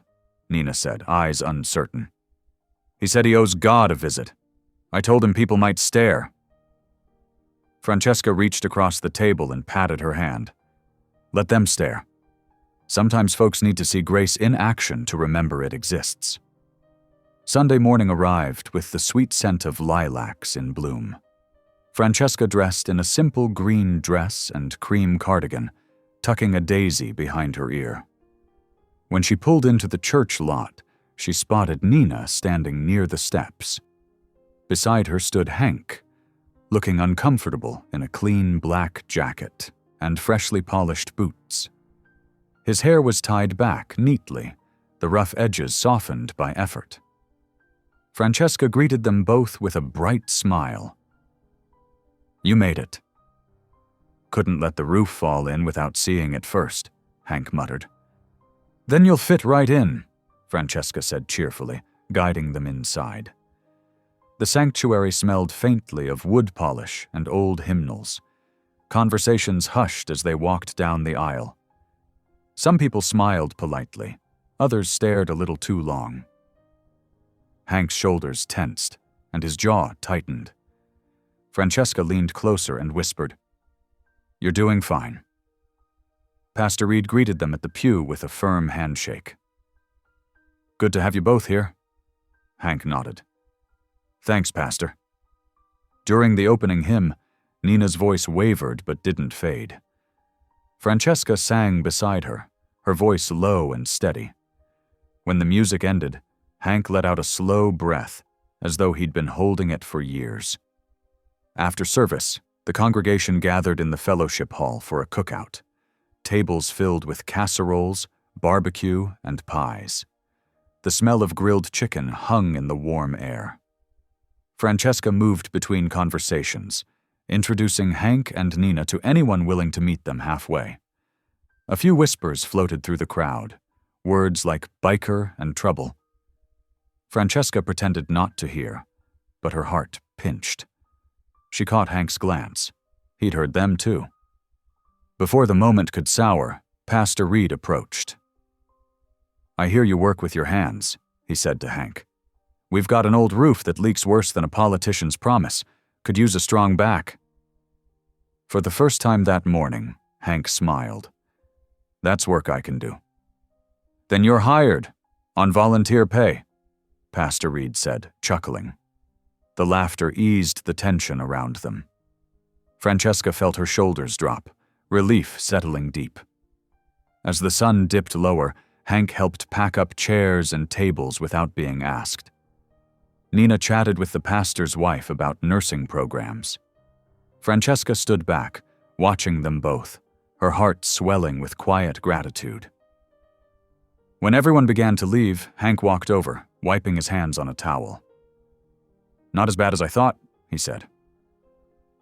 Nina said, eyes uncertain. "He said he owes God a visit. I told him people might stare." Francesca reached across the table and patted her hand. "Let them stare. Sometimes folks need to see grace in action to remember it exists." Sunday morning arrived with the sweet scent of lilacs in bloom. Francesca dressed in a simple green dress and cream cardigan, tucking a daisy behind her ear. When she pulled into the church lot, she spotted Nina standing near the steps. Beside her stood Hank, looking uncomfortable in a clean black jacket and freshly polished boots. His hair was tied back neatly, the rough edges softened by effort. Francesca greeted them both with a bright smile. "You made it." "Couldn't let the roof fall in without seeing it first," Hank muttered. "Then you'll fit right in," Francesca said cheerfully, guiding them inside. The sanctuary smelled faintly of wood polish and old hymnals. Conversations hushed as they walked down the aisle. Some people smiled politely, others stared a little too long. Hank's shoulders tensed, and his jaw tightened. Francesca leaned closer and whispered, "You're doing fine." Pastor Reed greeted them at the pew with a firm handshake. "Good to have you both here." Hank nodded. "Thanks, Pastor." During the opening hymn, Nina's voice wavered but didn't fade. Francesca sang beside her, her voice low and steady. When the music ended, Hank let out a slow breath, as though he'd been holding it for years. After service, the congregation gathered in the fellowship hall for a cookout, tables filled with casseroles, barbecue, and pies. The smell of grilled chicken hung in the warm air. Francesca moved between conversations, introducing Hank and Nina to anyone willing to meet them halfway. A few whispers floated through the crowd, words like biker and trouble. Francesca pretended not to hear, but her heart pinched. She caught Hank's glance. He'd heard them too. Before the moment could sour, Pastor Reed approached. "I hear you work with your hands," he said to Hank. "We've got an old roof that leaks worse than a politician's promise. Could use a strong back." For the first time that morning, Hank smiled. "That's work I can do." "Then you're hired, on volunteer pay," Pastor Reed said, chuckling. The laughter eased the tension around them. Francesca felt her shoulders drop, relief settling deep. As the sun dipped lower, Hank helped pack up chairs and tables without being asked. Nina chatted with the pastor's wife about nursing programs. Francesca stood back, watching them both, her heart swelling with quiet gratitude. When everyone began to leave, Hank walked over, wiping his hands on a towel. "Not as bad as I thought," he said.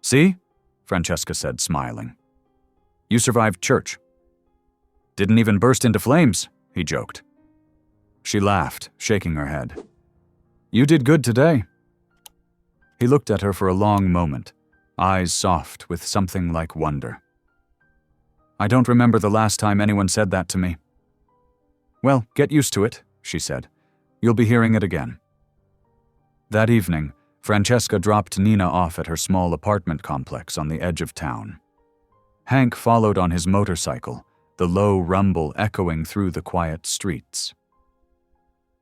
"See?" Francesca said, smiling. You survived church. Didn't even burst into flames, he joked. She laughed, shaking her head. You did good today. He looked at her for a long moment, eyes soft with something like wonder. I don't remember the last time anyone said that to me. Well, get used to it, she said. You'll be hearing it again. That evening, Francesca dropped Nina off at her small apartment complex on the edge of town. Hank followed on his motorcycle, the low rumble echoing through the quiet streets.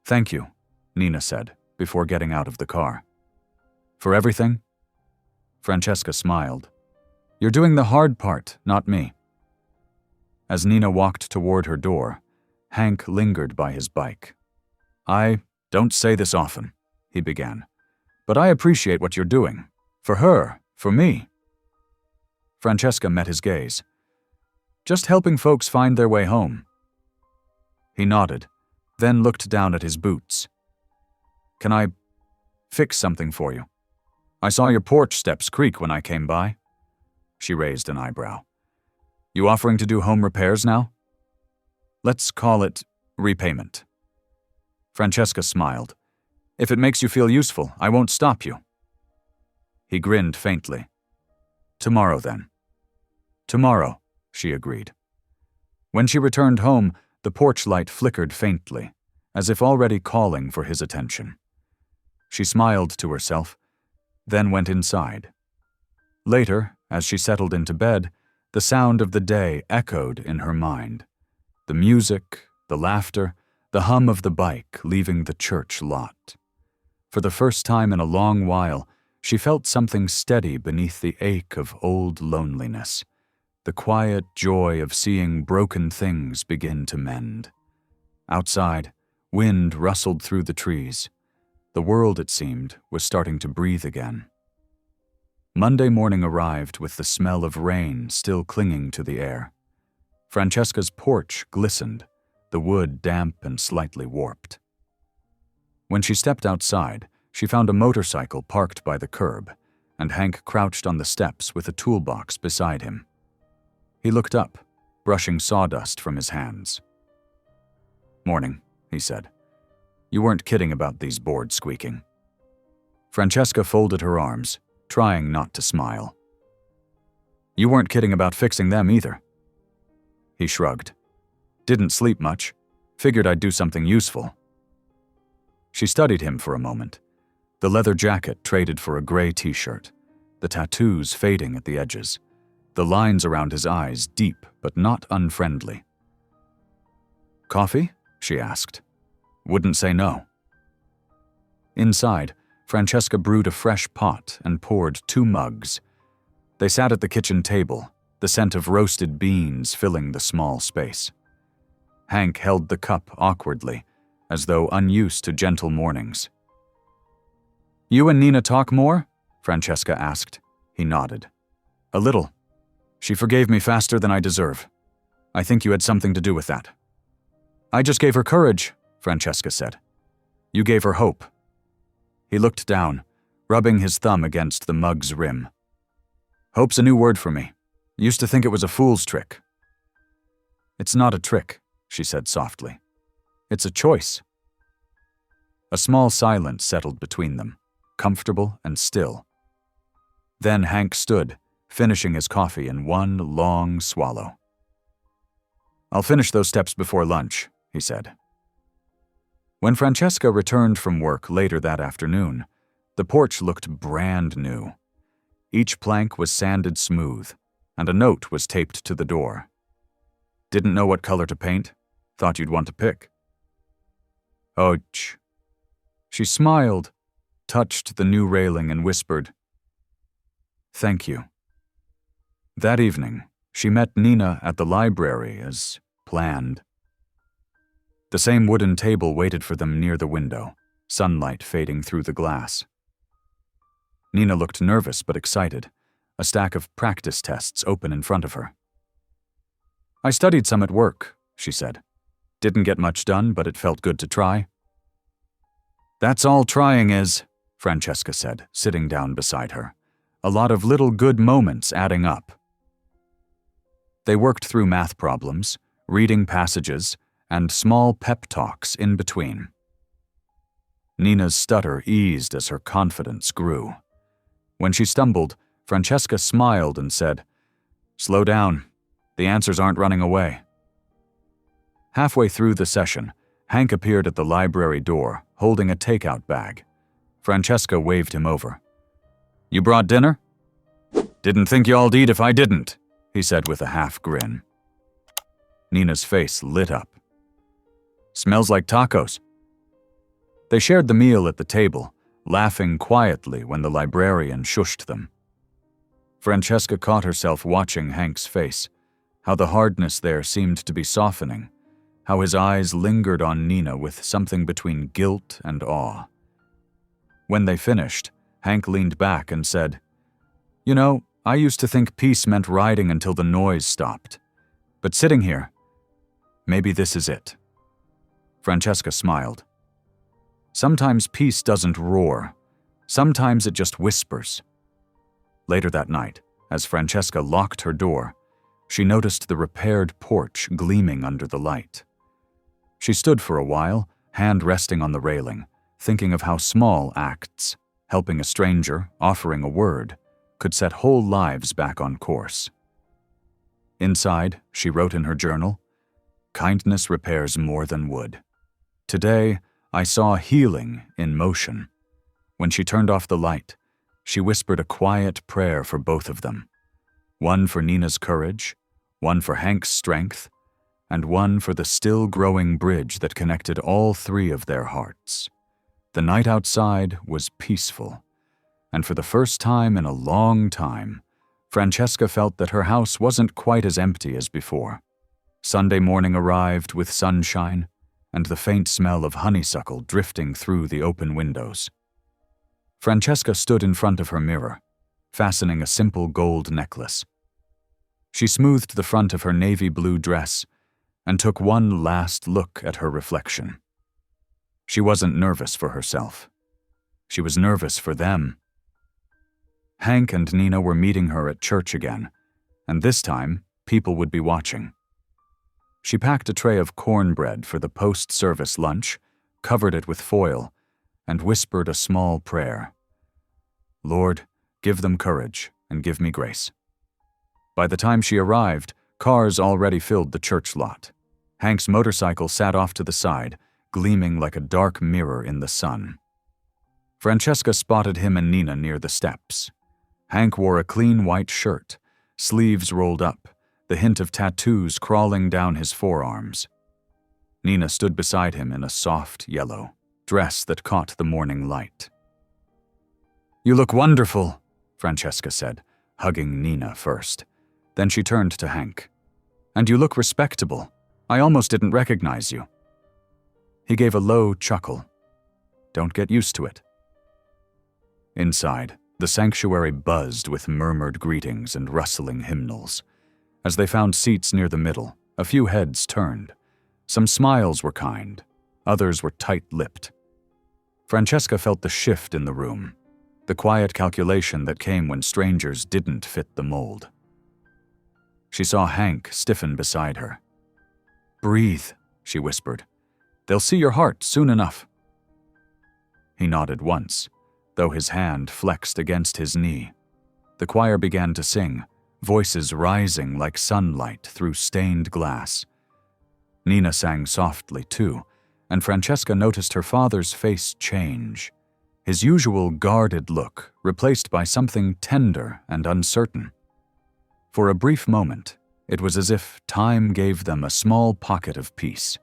Thank you, Nina said, before getting out of the car. For everything? Francesca smiled. You're doing the hard part, not me. As Nina walked toward her door, Hank lingered by his bike. I don't say this often, he began, but I appreciate what you're doing. For her, for me. Francesca met his gaze. Just helping folks find their way home. He nodded, then looked down at his boots. Can I fix something for you? I saw your porch steps creak when I came by. She raised an eyebrow. You offering to do home repairs now? Let's call it repayment. Francesca smiled. If it makes you feel useful, I won't stop you. He grinned faintly. Tomorrow, then. Tomorrow, she agreed. When she returned home, the porch light flickered faintly, as if already calling for his attention. She smiled to herself, then went inside. Later, as she settled into bed, the sound of the day echoed in her mind. The music, the laughter, the hum of the bike leaving the church lot. For the first time in a long while, she felt something steady beneath the ache of old loneliness, the quiet joy of seeing broken things begin to mend. Outside, wind rustled through the trees. The world, it seemed, was starting to breathe again. Monday morning arrived with the smell of rain still clinging to the air. Francesca's porch glistened, the wood damp and slightly warped. When she stepped outside, she found a motorcycle parked by the curb, and Hank crouched on the steps with a toolbox beside him. He looked up, brushing sawdust from his hands. Morning, he said. You weren't kidding about these boards squeaking. Francesca folded her arms, trying not to smile. You weren't kidding about fixing them either. He shrugged. Didn't sleep much. Figured I'd do something useful. She studied him for a moment. The leather jacket traded for a gray t-shirt, the tattoos fading at the edges, the lines around his eyes deep but not unfriendly. Coffee? She asked. Wouldn't say no. Inside, Francesca brewed a fresh pot and poured 2 mugs. They sat at the kitchen table, the scent of roasted beans filling the small space. Hank held the cup awkwardly, as though unused to gentle mornings. You and Nina talk more? Francesca asked. He nodded. A little. She forgave me faster than I deserve. I think you had something to do with that. I just gave her courage, Francesca said. You gave her hope. He looked down, rubbing his thumb against the mug's rim. Hope's a new word for me. Used to think it was a fool's trick. It's not a trick, she said softly. It's a choice. A small silence settled between them, comfortable and still. Then Hank stood, finishing his coffee in one long swallow. I'll finish those steps before lunch, he said. When Francesca returned from work later that afternoon, the porch looked brand new. Each plank was sanded smooth, and a note was taped to the door. Didn't know what color to paint? Thought you'd want to pick. Och. She smiled, touched the new railing and whispered, Thank you. That evening, she met Nina at the library as planned. The same wooden table waited for them near the window, sunlight fading through the glass. Nina looked nervous but excited, a stack of practice tests open in front of her. I studied some at work, she said. Didn't get much done, but it felt good to try. That's all trying is, Francesca said, sitting down beside her, a lot of little good moments adding up. They worked through math problems, reading passages, and small pep talks in between. Nina's stutter eased as her confidence grew. When she stumbled, Francesca smiled and said, "Slow down. The answers aren't running away." Halfway through the session, Hank appeared at the library door, holding a takeout bag. Francesca waved him over. "You brought dinner?" "Didn't think y'all'd eat if I didn't," he said with a half grin. Nina's face lit up. "Smells like tacos." They shared the meal at the table, laughing quietly when the librarian shushed them. Francesca caught herself watching Hank's face, how the hardness there seemed to be softening, how his eyes lingered on Nina with something between guilt and awe. When they finished, Hank leaned back and said, "You know, I used to think peace meant riding until the noise stopped. But sitting here, maybe this is it." Francesca smiled. Sometimes peace doesn't roar. Sometimes it just whispers. Later that night, as Francesca locked her door, she noticed the repaired porch gleaming under the light. She stood for a while, hand resting on the railing, thinking of how small acts, helping a stranger, offering a word, could set whole lives back on course. Inside, she wrote in her journal, "Kindness repairs more than wood. Today, I saw healing in motion." When she turned off the light, she whispered a quiet prayer for both of them. One for Nina's courage, one for Hank's strength, and one for the still-growing bridge that connected all three of their hearts. The night outside was peaceful, and for the first time in a long time, Francesca felt that her house wasn't quite as empty as before. Sunday morning arrived with sunshine and the faint smell of honeysuckle drifting through the open windows. Francesca stood in front of her mirror, fastening a simple gold necklace. She smoothed the front of her navy blue dress and took one last look at her reflection. She wasn't nervous for herself. She was nervous for them. Hank and Nina were meeting her at church again, and this time, people would be watching. She packed a tray of cornbread for the post-service lunch, covered it with foil, and whispered a small prayer. "Lord, give them courage and give me grace." By the time she arrived, cars already filled the church lot. Hank's motorcycle sat off to the side, gleaming like a dark mirror in the sun. Francesca spotted him and Nina near the steps. Hank wore a clean white shirt, sleeves rolled up, the hint of tattoos crawling down his forearms. Nina stood beside him in a soft yellow dress that caught the morning light. "You look wonderful," Francesca said, hugging Nina first. Then she turned to Hank. "And you look respectable. I almost didn't recognize you." He gave a low chuckle. "Don't get used to it." Inside, the sanctuary buzzed with murmured greetings and rustling hymnals. As they found seats near the middle, a few heads turned. Some smiles were kind, others were tight-lipped. Francesca felt the shift in the room, the quiet calculation that came when strangers didn't fit the mold. She saw Hank stiffen beside her. "Breathe," she whispered. "They'll see your heart soon enough." He nodded once, though his hand flexed against his knee. The choir began to sing, voices rising like sunlight through stained glass. Nina sang softly too, and Francesca noticed her father's face change, his usual guarded look replaced by something tender and uncertain. For a brief moment, it was as if time gave them a small pocket of peace.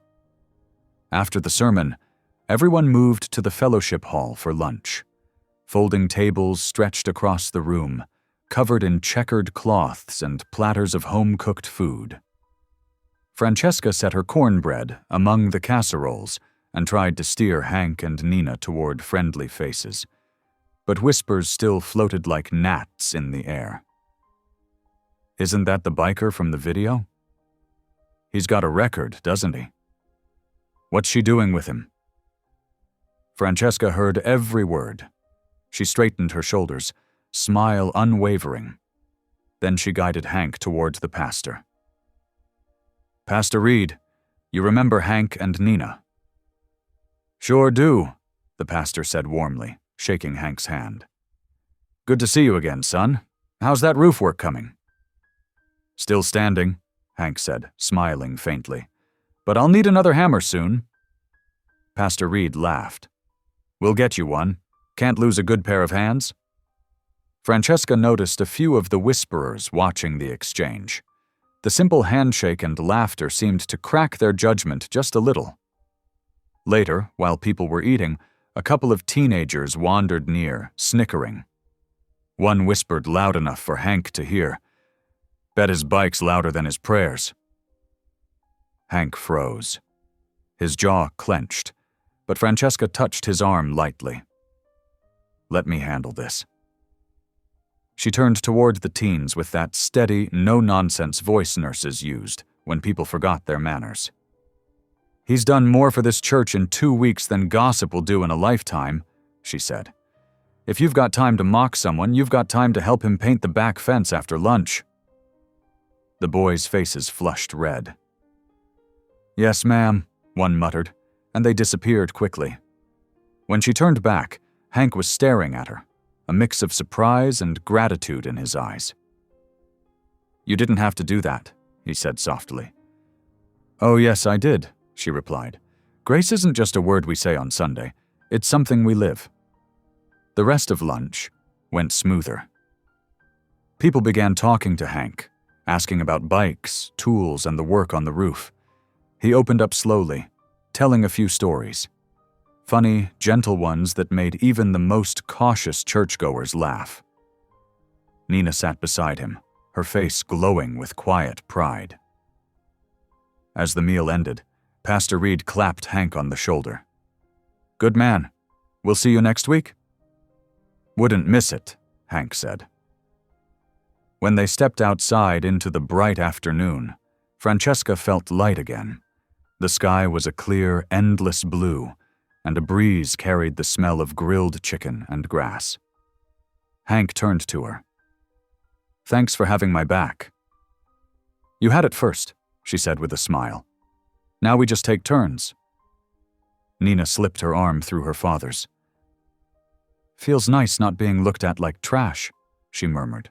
After the sermon, everyone moved to the fellowship hall for lunch. Folding tables stretched across the room, covered in checkered cloths and platters of home-cooked food. Francesca set her cornbread among the casseroles and tried to steer Hank and Nina toward friendly faces, but whispers still floated like gnats in the air. "Isn't that the biker from the video? He's got a record, doesn't he? What's she doing with him?" Francesca heard every word. She straightened her shoulders, smile unwavering. Then she guided Hank toward the pastor. "Pastor Reed, you remember Hank and Nina?" "Sure do," the pastor said warmly, shaking Hank's hand. "Good to see you again, son. How's that roof work coming?" "Still standing," Hank said, smiling faintly. "But I'll need another hammer soon." Pastor Reed laughed. "We'll get you one. Can't lose a good pair of hands." Francesca noticed a few of the whisperers watching the exchange. The simple handshake and laughter seemed to crack their judgment just a little. Later, while people were eating, a couple of teenagers wandered near, snickering. One whispered loud enough for Hank to hear, "Bet his bike's louder than his prayers." Hank froze. His jaw clenched, but Francesca touched his arm lightly. "Let me handle this." She turned toward the teens with that steady, no-nonsense voice nurses used when people forgot their manners. "He's done more for this church in 2 weeks than gossip will do in a lifetime," she said. "If you've got time to mock someone, you've got time to help him paint the back fence after lunch." The boys' faces flushed red. "Yes, ma'am," one muttered, and they disappeared quickly. When she turned back, Hank was staring at her, a mix of surprise and gratitude in his eyes. "You didn't have to do that," he said softly. "Oh, yes, I did," she replied. "Grace isn't just a word we say on Sunday. It's something we live." The rest of lunch went smoother. People began talking to Hank, asking about bikes, tools, and the work on the roof. He opened up slowly, telling a few stories. Funny, gentle ones that made even the most cautious churchgoers laugh. Nina sat beside him, her face glowing with quiet pride. As the meal ended, Pastor Reed clapped Hank on the shoulder. "Good man. We'll see you next week?" "Wouldn't miss it," Hank said. When they stepped outside into the bright afternoon, Francesca felt light again. The sky was a clear, endless blue, and a breeze carried the smell of grilled chicken and grass. Hank turned to her. "Thanks for having my back." "You had it first," she said with a smile. "Now we just take turns." Nina slipped her arm through her father's. "Feels nice not being looked at like trash," she murmured.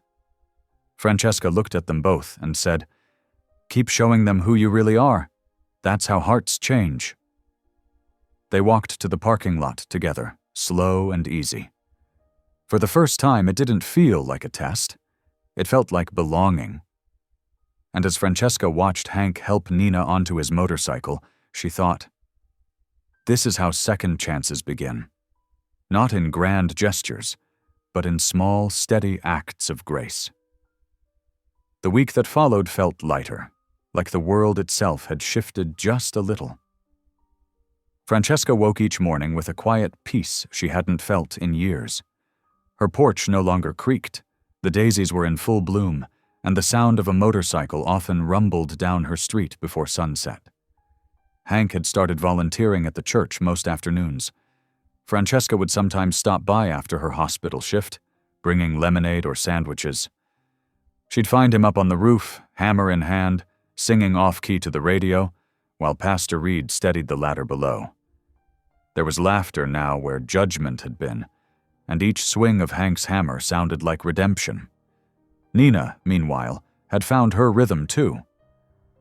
Francesca looked at them both and said, "Keep showing them who you really are. That's how hearts change." They walked to the parking lot together, slow and easy. For the first time, it didn't feel like a test. It felt like belonging. And as Francesca watched Hank help Nina onto his motorcycle, she thought, this is how second chances begin. Not in grand gestures, but in small, steady acts of grace. The week that followed felt lighter, like the world itself had shifted just a little. Francesca woke each morning with a quiet peace she hadn't felt in years. Her porch no longer creaked, the daisies were in full bloom, and the sound of a motorcycle often rumbled down her street before sunset. Hank had started volunteering at the church most afternoons. Francesca would sometimes stop by after her hospital shift, bringing lemonade or sandwiches. She'd find him up on the roof, hammer in hand, singing off-key to the radio, while Pastor Reed steadied the ladder below. There was laughter now where judgment had been, and each swing of Hank's hammer sounded like redemption. Nina, meanwhile, had found her rhythm too.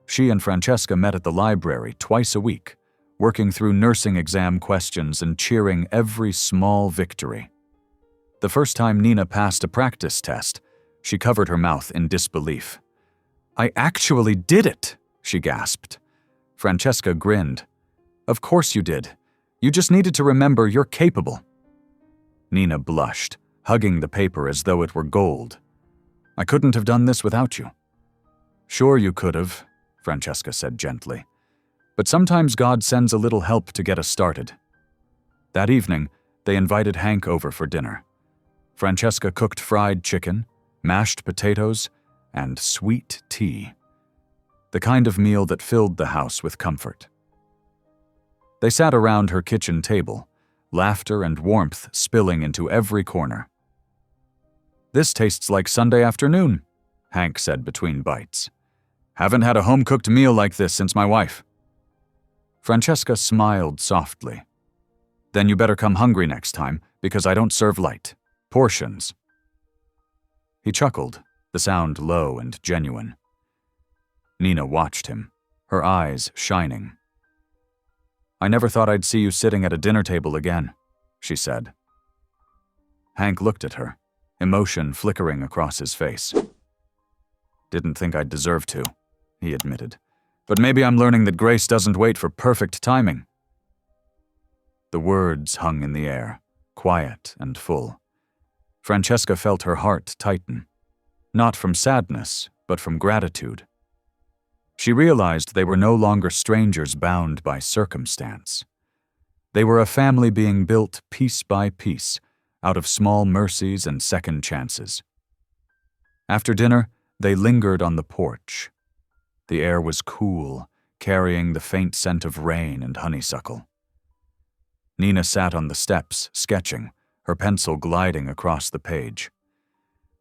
She and Francesca met at the library twice a week, working through nursing exam questions and cheering every small victory. The first time Nina passed a practice test, she covered her mouth in disbelief. "I actually did it," she gasped. Francesca grinned. "Of course you did. You just needed to remember you're capable." Nina blushed, hugging the paper as though it were gold. "I couldn't have done this without you." "Sure you could have," Francesca said gently. "But sometimes God sends a little help to get us started." That evening, they invited Hank over for dinner. Francesca cooked fried chicken, mashed potatoes, and sweet tea. The kind of meal that filled the house with comfort. They sat around her kitchen table, laughter and warmth spilling into every corner. This tastes like Sunday afternoon, Hank said between bites. Haven't had a home-cooked meal like this since my wife. Francesca smiled softly. Then you better come hungry next time, because I don't serve light. Portions. He chuckled, the sound low and genuine. Nina watched him, her eyes shining. I never thought I'd see you sitting at a dinner table again, she said. Hank looked at her, emotion flickering across his face. Didn't think I'd deserve to, he admitted. But maybe I'm learning that grace doesn't wait for perfect timing. The words hung in the air, quiet and full. Francesca felt her heart tighten, not from sadness, but from gratitude. She realized they were no longer strangers bound by circumstance. They were a family being built piece by piece, out of small mercies and second chances. After dinner, they lingered on the porch. The air was cool, carrying the faint scent of rain and honeysuckle. Nina sat on the steps, sketching, her pencil gliding across the page.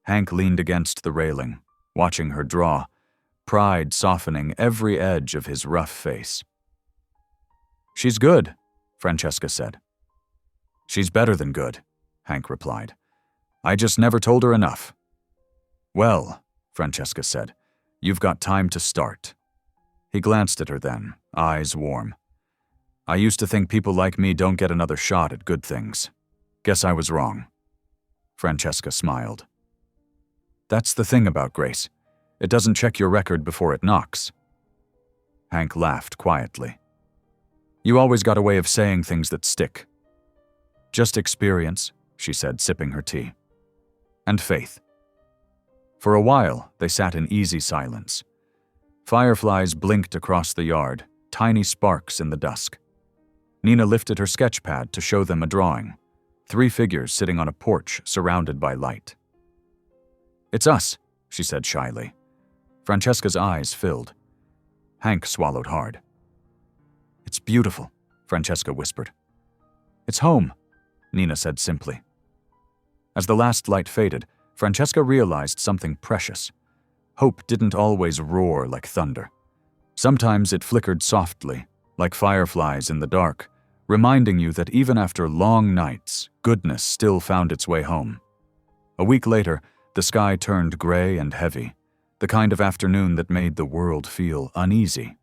Hank leaned against the railing, watching her draw, pride softening every edge of his rough face. She's good, Francesca said. She's better than good, Hank replied. I just never told her enough. Well, Francesca said, you've got time to start. He glanced at her then, eyes warm. I used to think people like me don't get another shot at good things. Guess I was wrong. Francesca smiled. That's the thing about grace. It doesn't check your record before it knocks. Hank laughed quietly. You always got a way of saying things that stick. Just experience, she said, sipping her tea. And faith. For a while, they sat in easy silence. Fireflies blinked across the yard, tiny sparks in the dusk. Nina lifted her sketch pad to show them a drawing. 3 figures sitting on a porch surrounded by light. It's us, she said shyly. Francesca's eyes filled. Hank swallowed hard. It's beautiful, Francesca whispered. It's home, Nina said simply. As the last light faded, Francesca realized something precious. Hope didn't always roar like thunder. Sometimes it flickered softly, like fireflies in the dark, reminding you that even after long nights, goodness still found its way home. A week later, the sky turned gray and heavy, the kind of afternoon that made the world feel uneasy.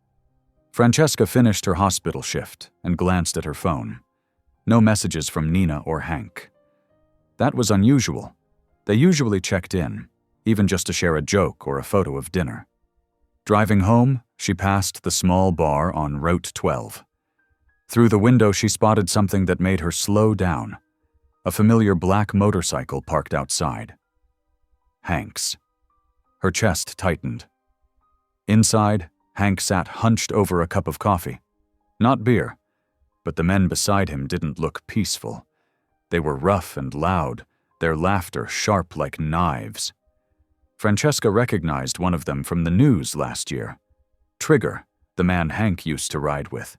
Francesca finished her hospital shift and glanced at her phone. No messages from Nina or Hank. That was unusual. They usually checked in, even just to share a joke or a photo of dinner. Driving home, she passed the small bar on Route 12. Through the window, she spotted something that made her slow down. A familiar black motorcycle parked outside. Hank's. Her chest tightened. Inside, Hank sat hunched over a cup of coffee. Not beer, but the men beside him didn't look peaceful. They were rough and loud, their laughter sharp like knives. Francesca recognized one of them from the news last year. Trigger, the man Hank used to ride with.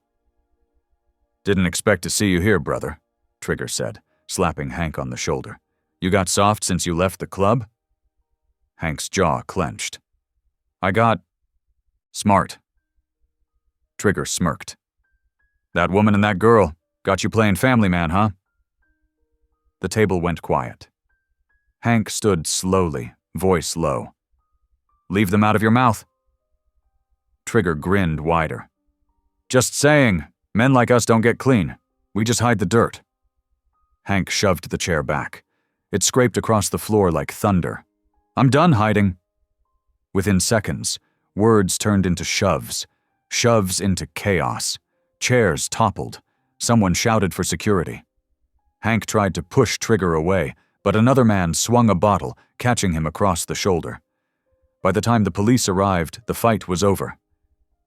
Didn't expect to see you here, brother, Trigger said, slapping Hank on the shoulder. You got soft since you left the club? Hank's jaw clenched. I got smart. Trigger smirked. That woman and that girl got you playing family man, huh? The table went quiet. Hank stood slowly, voice low. Leave them out of your mouth. Trigger grinned wider. Just saying, men like us don't get clean. We just hide the dirt. Hank shoved the chair back. It scraped across the floor like thunder. I'm done hiding. Within seconds, words turned into shoves, shoves into chaos. Chairs toppled. Someone shouted for security. Hank tried to push Trigger away, but another man swung a bottle, catching him across the shoulder. By the time the police arrived, the fight was over.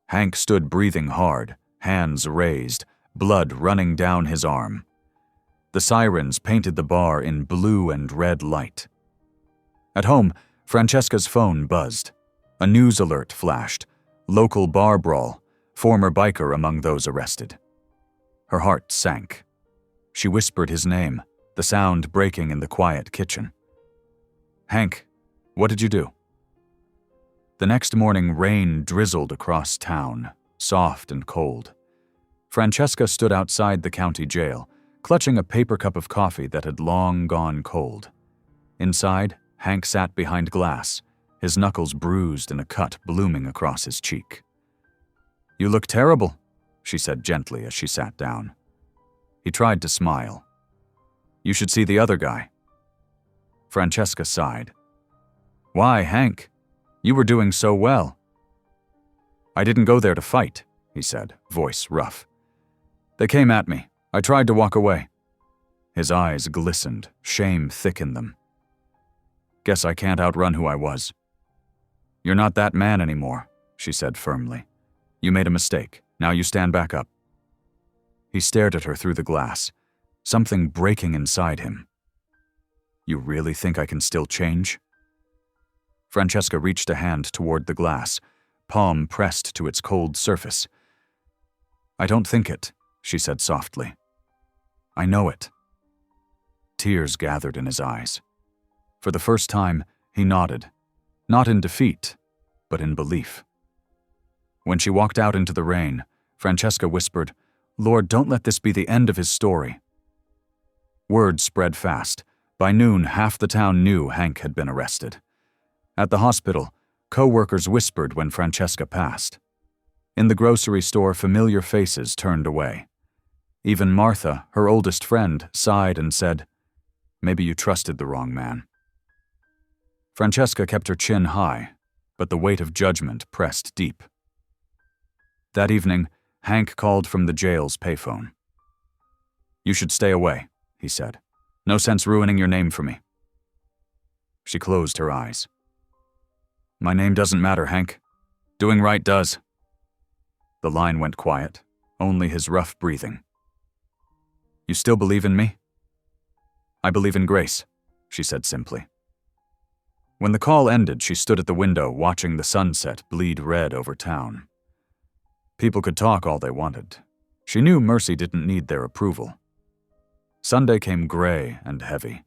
Hank stood breathing hard, hands raised, blood running down his arm. The sirens painted the bar in blue and red light. At home, Francesca's phone buzzed. A news alert flashed. Local bar brawl, former biker among those arrested. Her heart sank. She whispered his name, the sound breaking in the quiet kitchen. Hank, what did you do?" The next morning, rain drizzled across town, soft and cold. Francesca stood outside the county jail, clutching a paper cup of coffee that had long gone cold. Inside, Hank sat behind glass, his knuckles bruised and a cut blooming across his cheek. "You look terrible," she said gently as she sat down. He tried to smile. "You should see the other guy." Francesca sighed. "Why, Hank? You were doing so well." "I didn't go there to fight," he said, voice rough. "They came at me. I tried to walk away." His eyes glistened, shame thick in them. "Guess I can't outrun who I was." "You're not that man anymore," she said firmly. "You made a mistake. Now you stand back up." He stared at her through the glass, something breaking inside him. "You really think I can still change?" Francesca reached a hand toward the glass, palm pressed to its cold surface. "I don't think it," she said softly. "I know it." Tears gathered in his eyes. For the first time, he nodded, not in defeat, but in belief. When she walked out into the rain, Francesca whispered, "Lord, don't let this be the end of his story." Word spread fast. By noon, half the town knew Hank had been arrested. At the hospital, co-workers whispered when Francesca passed. In the grocery store, familiar faces turned away. Even Martha, her oldest friend, sighed and said, "Maybe you trusted the wrong man." Francesca kept her chin high, but the weight of judgment pressed deep. That evening, Hank called from the jail's payphone. "You should stay away," he said. "No sense ruining your name for me." She closed her eyes. "My name doesn't matter, Hank. Doing right does." The line went quiet, only his rough breathing. "You still believe in me?" "I believe in Grace," she said simply. When the call ended, she stood at the window watching the sunset bleed red over town. People could talk all they wanted. She knew Mercy didn't need their approval. Sunday came gray and heavy.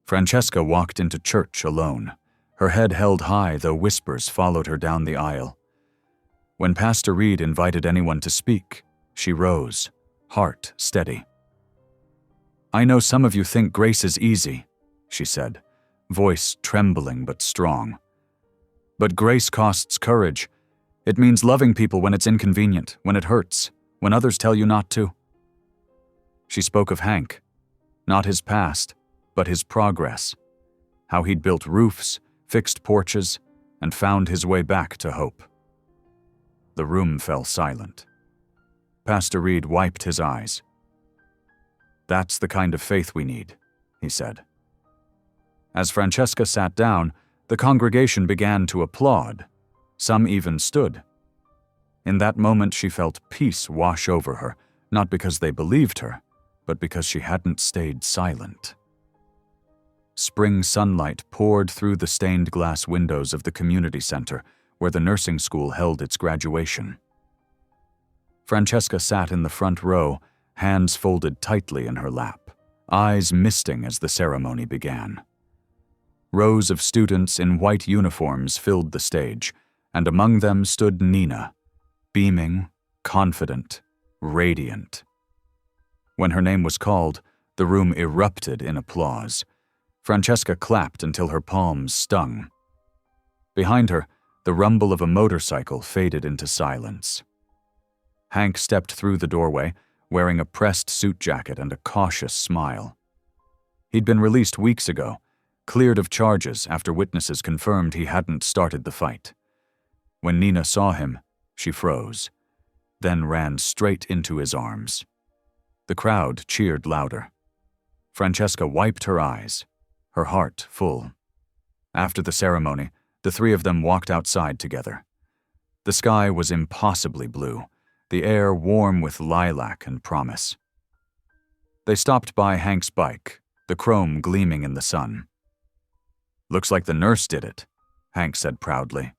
Francesca walked into church alone, her head held high though whispers followed her down the aisle. When Pastor Reed invited anyone to speak, she rose, heart steady. "I know some of you think grace is easy," she said, voice trembling but strong. "But grace costs courage. It means loving people when it's inconvenient, when it hurts, when others tell you not to." She spoke of Hank, not his past, but his progress, how he'd built roofs, fixed porches, and found his way back to hope. The room fell silent. Pastor Reed wiped his eyes. "That's the kind of faith we need," he said. As Francesca sat down, the congregation began to applaud. Some even stood. In that moment, she felt peace wash over her, not because they believed her, but because she hadn't stayed silent. Spring sunlight poured through the stained glass windows of the community center where the nursing school held its graduation. Francesca sat in the front row, hands folded tightly in her lap, eyes misting as the ceremony began. Rows of students in white uniforms filled the stage, and among them stood Nina, beaming, confident, radiant. When her name was called, the room erupted in applause. Francesca clapped until her palms stung. Behind her, the rumble of a motorcycle faded into silence. Hank stepped through the doorway, wearing a pressed suit jacket and a cautious smile. He'd been released weeks ago, cleared of charges after witnesses confirmed he hadn't started the fight. When Nina saw him, she froze, then ran straight into his arms. The crowd cheered louder. Francesca wiped her eyes, her heart full. After the ceremony, the three of them walked outside together. The sky was impossibly blue, the air warm with lilac and promise. They stopped by Hank's bike, the chrome gleaming in the sun. "Looks like the nurse did it," Hank said proudly.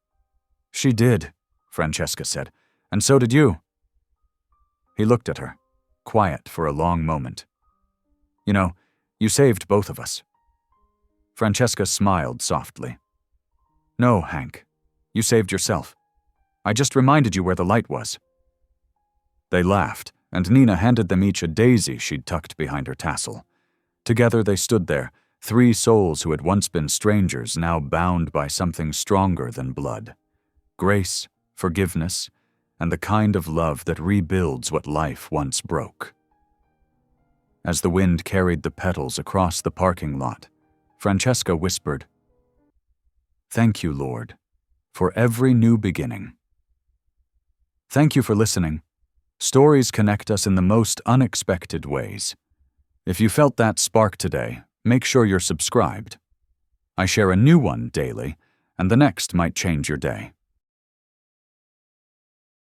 "She did," Francesca said, "and so did you." He looked at her, quiet for a long moment. "You know, you saved both of us." Francesca smiled softly. No, Hank. You saved yourself. I just reminded you where the light was. They laughed, and Nina handed them each a daisy she'd tucked behind her tassel. Together they stood there, three souls who had once been strangers, now bound by something stronger than blood. Grace, forgiveness, and the kind of love that rebuilds what life once broke. As the wind carried the petals across the parking lot, Francesca whispered, "Thank you, Lord, for every new beginning." Thank you for listening. Stories connect us in the most unexpected ways. If you felt that spark today, make sure you're subscribed. I share a new one daily, and the next might change your day.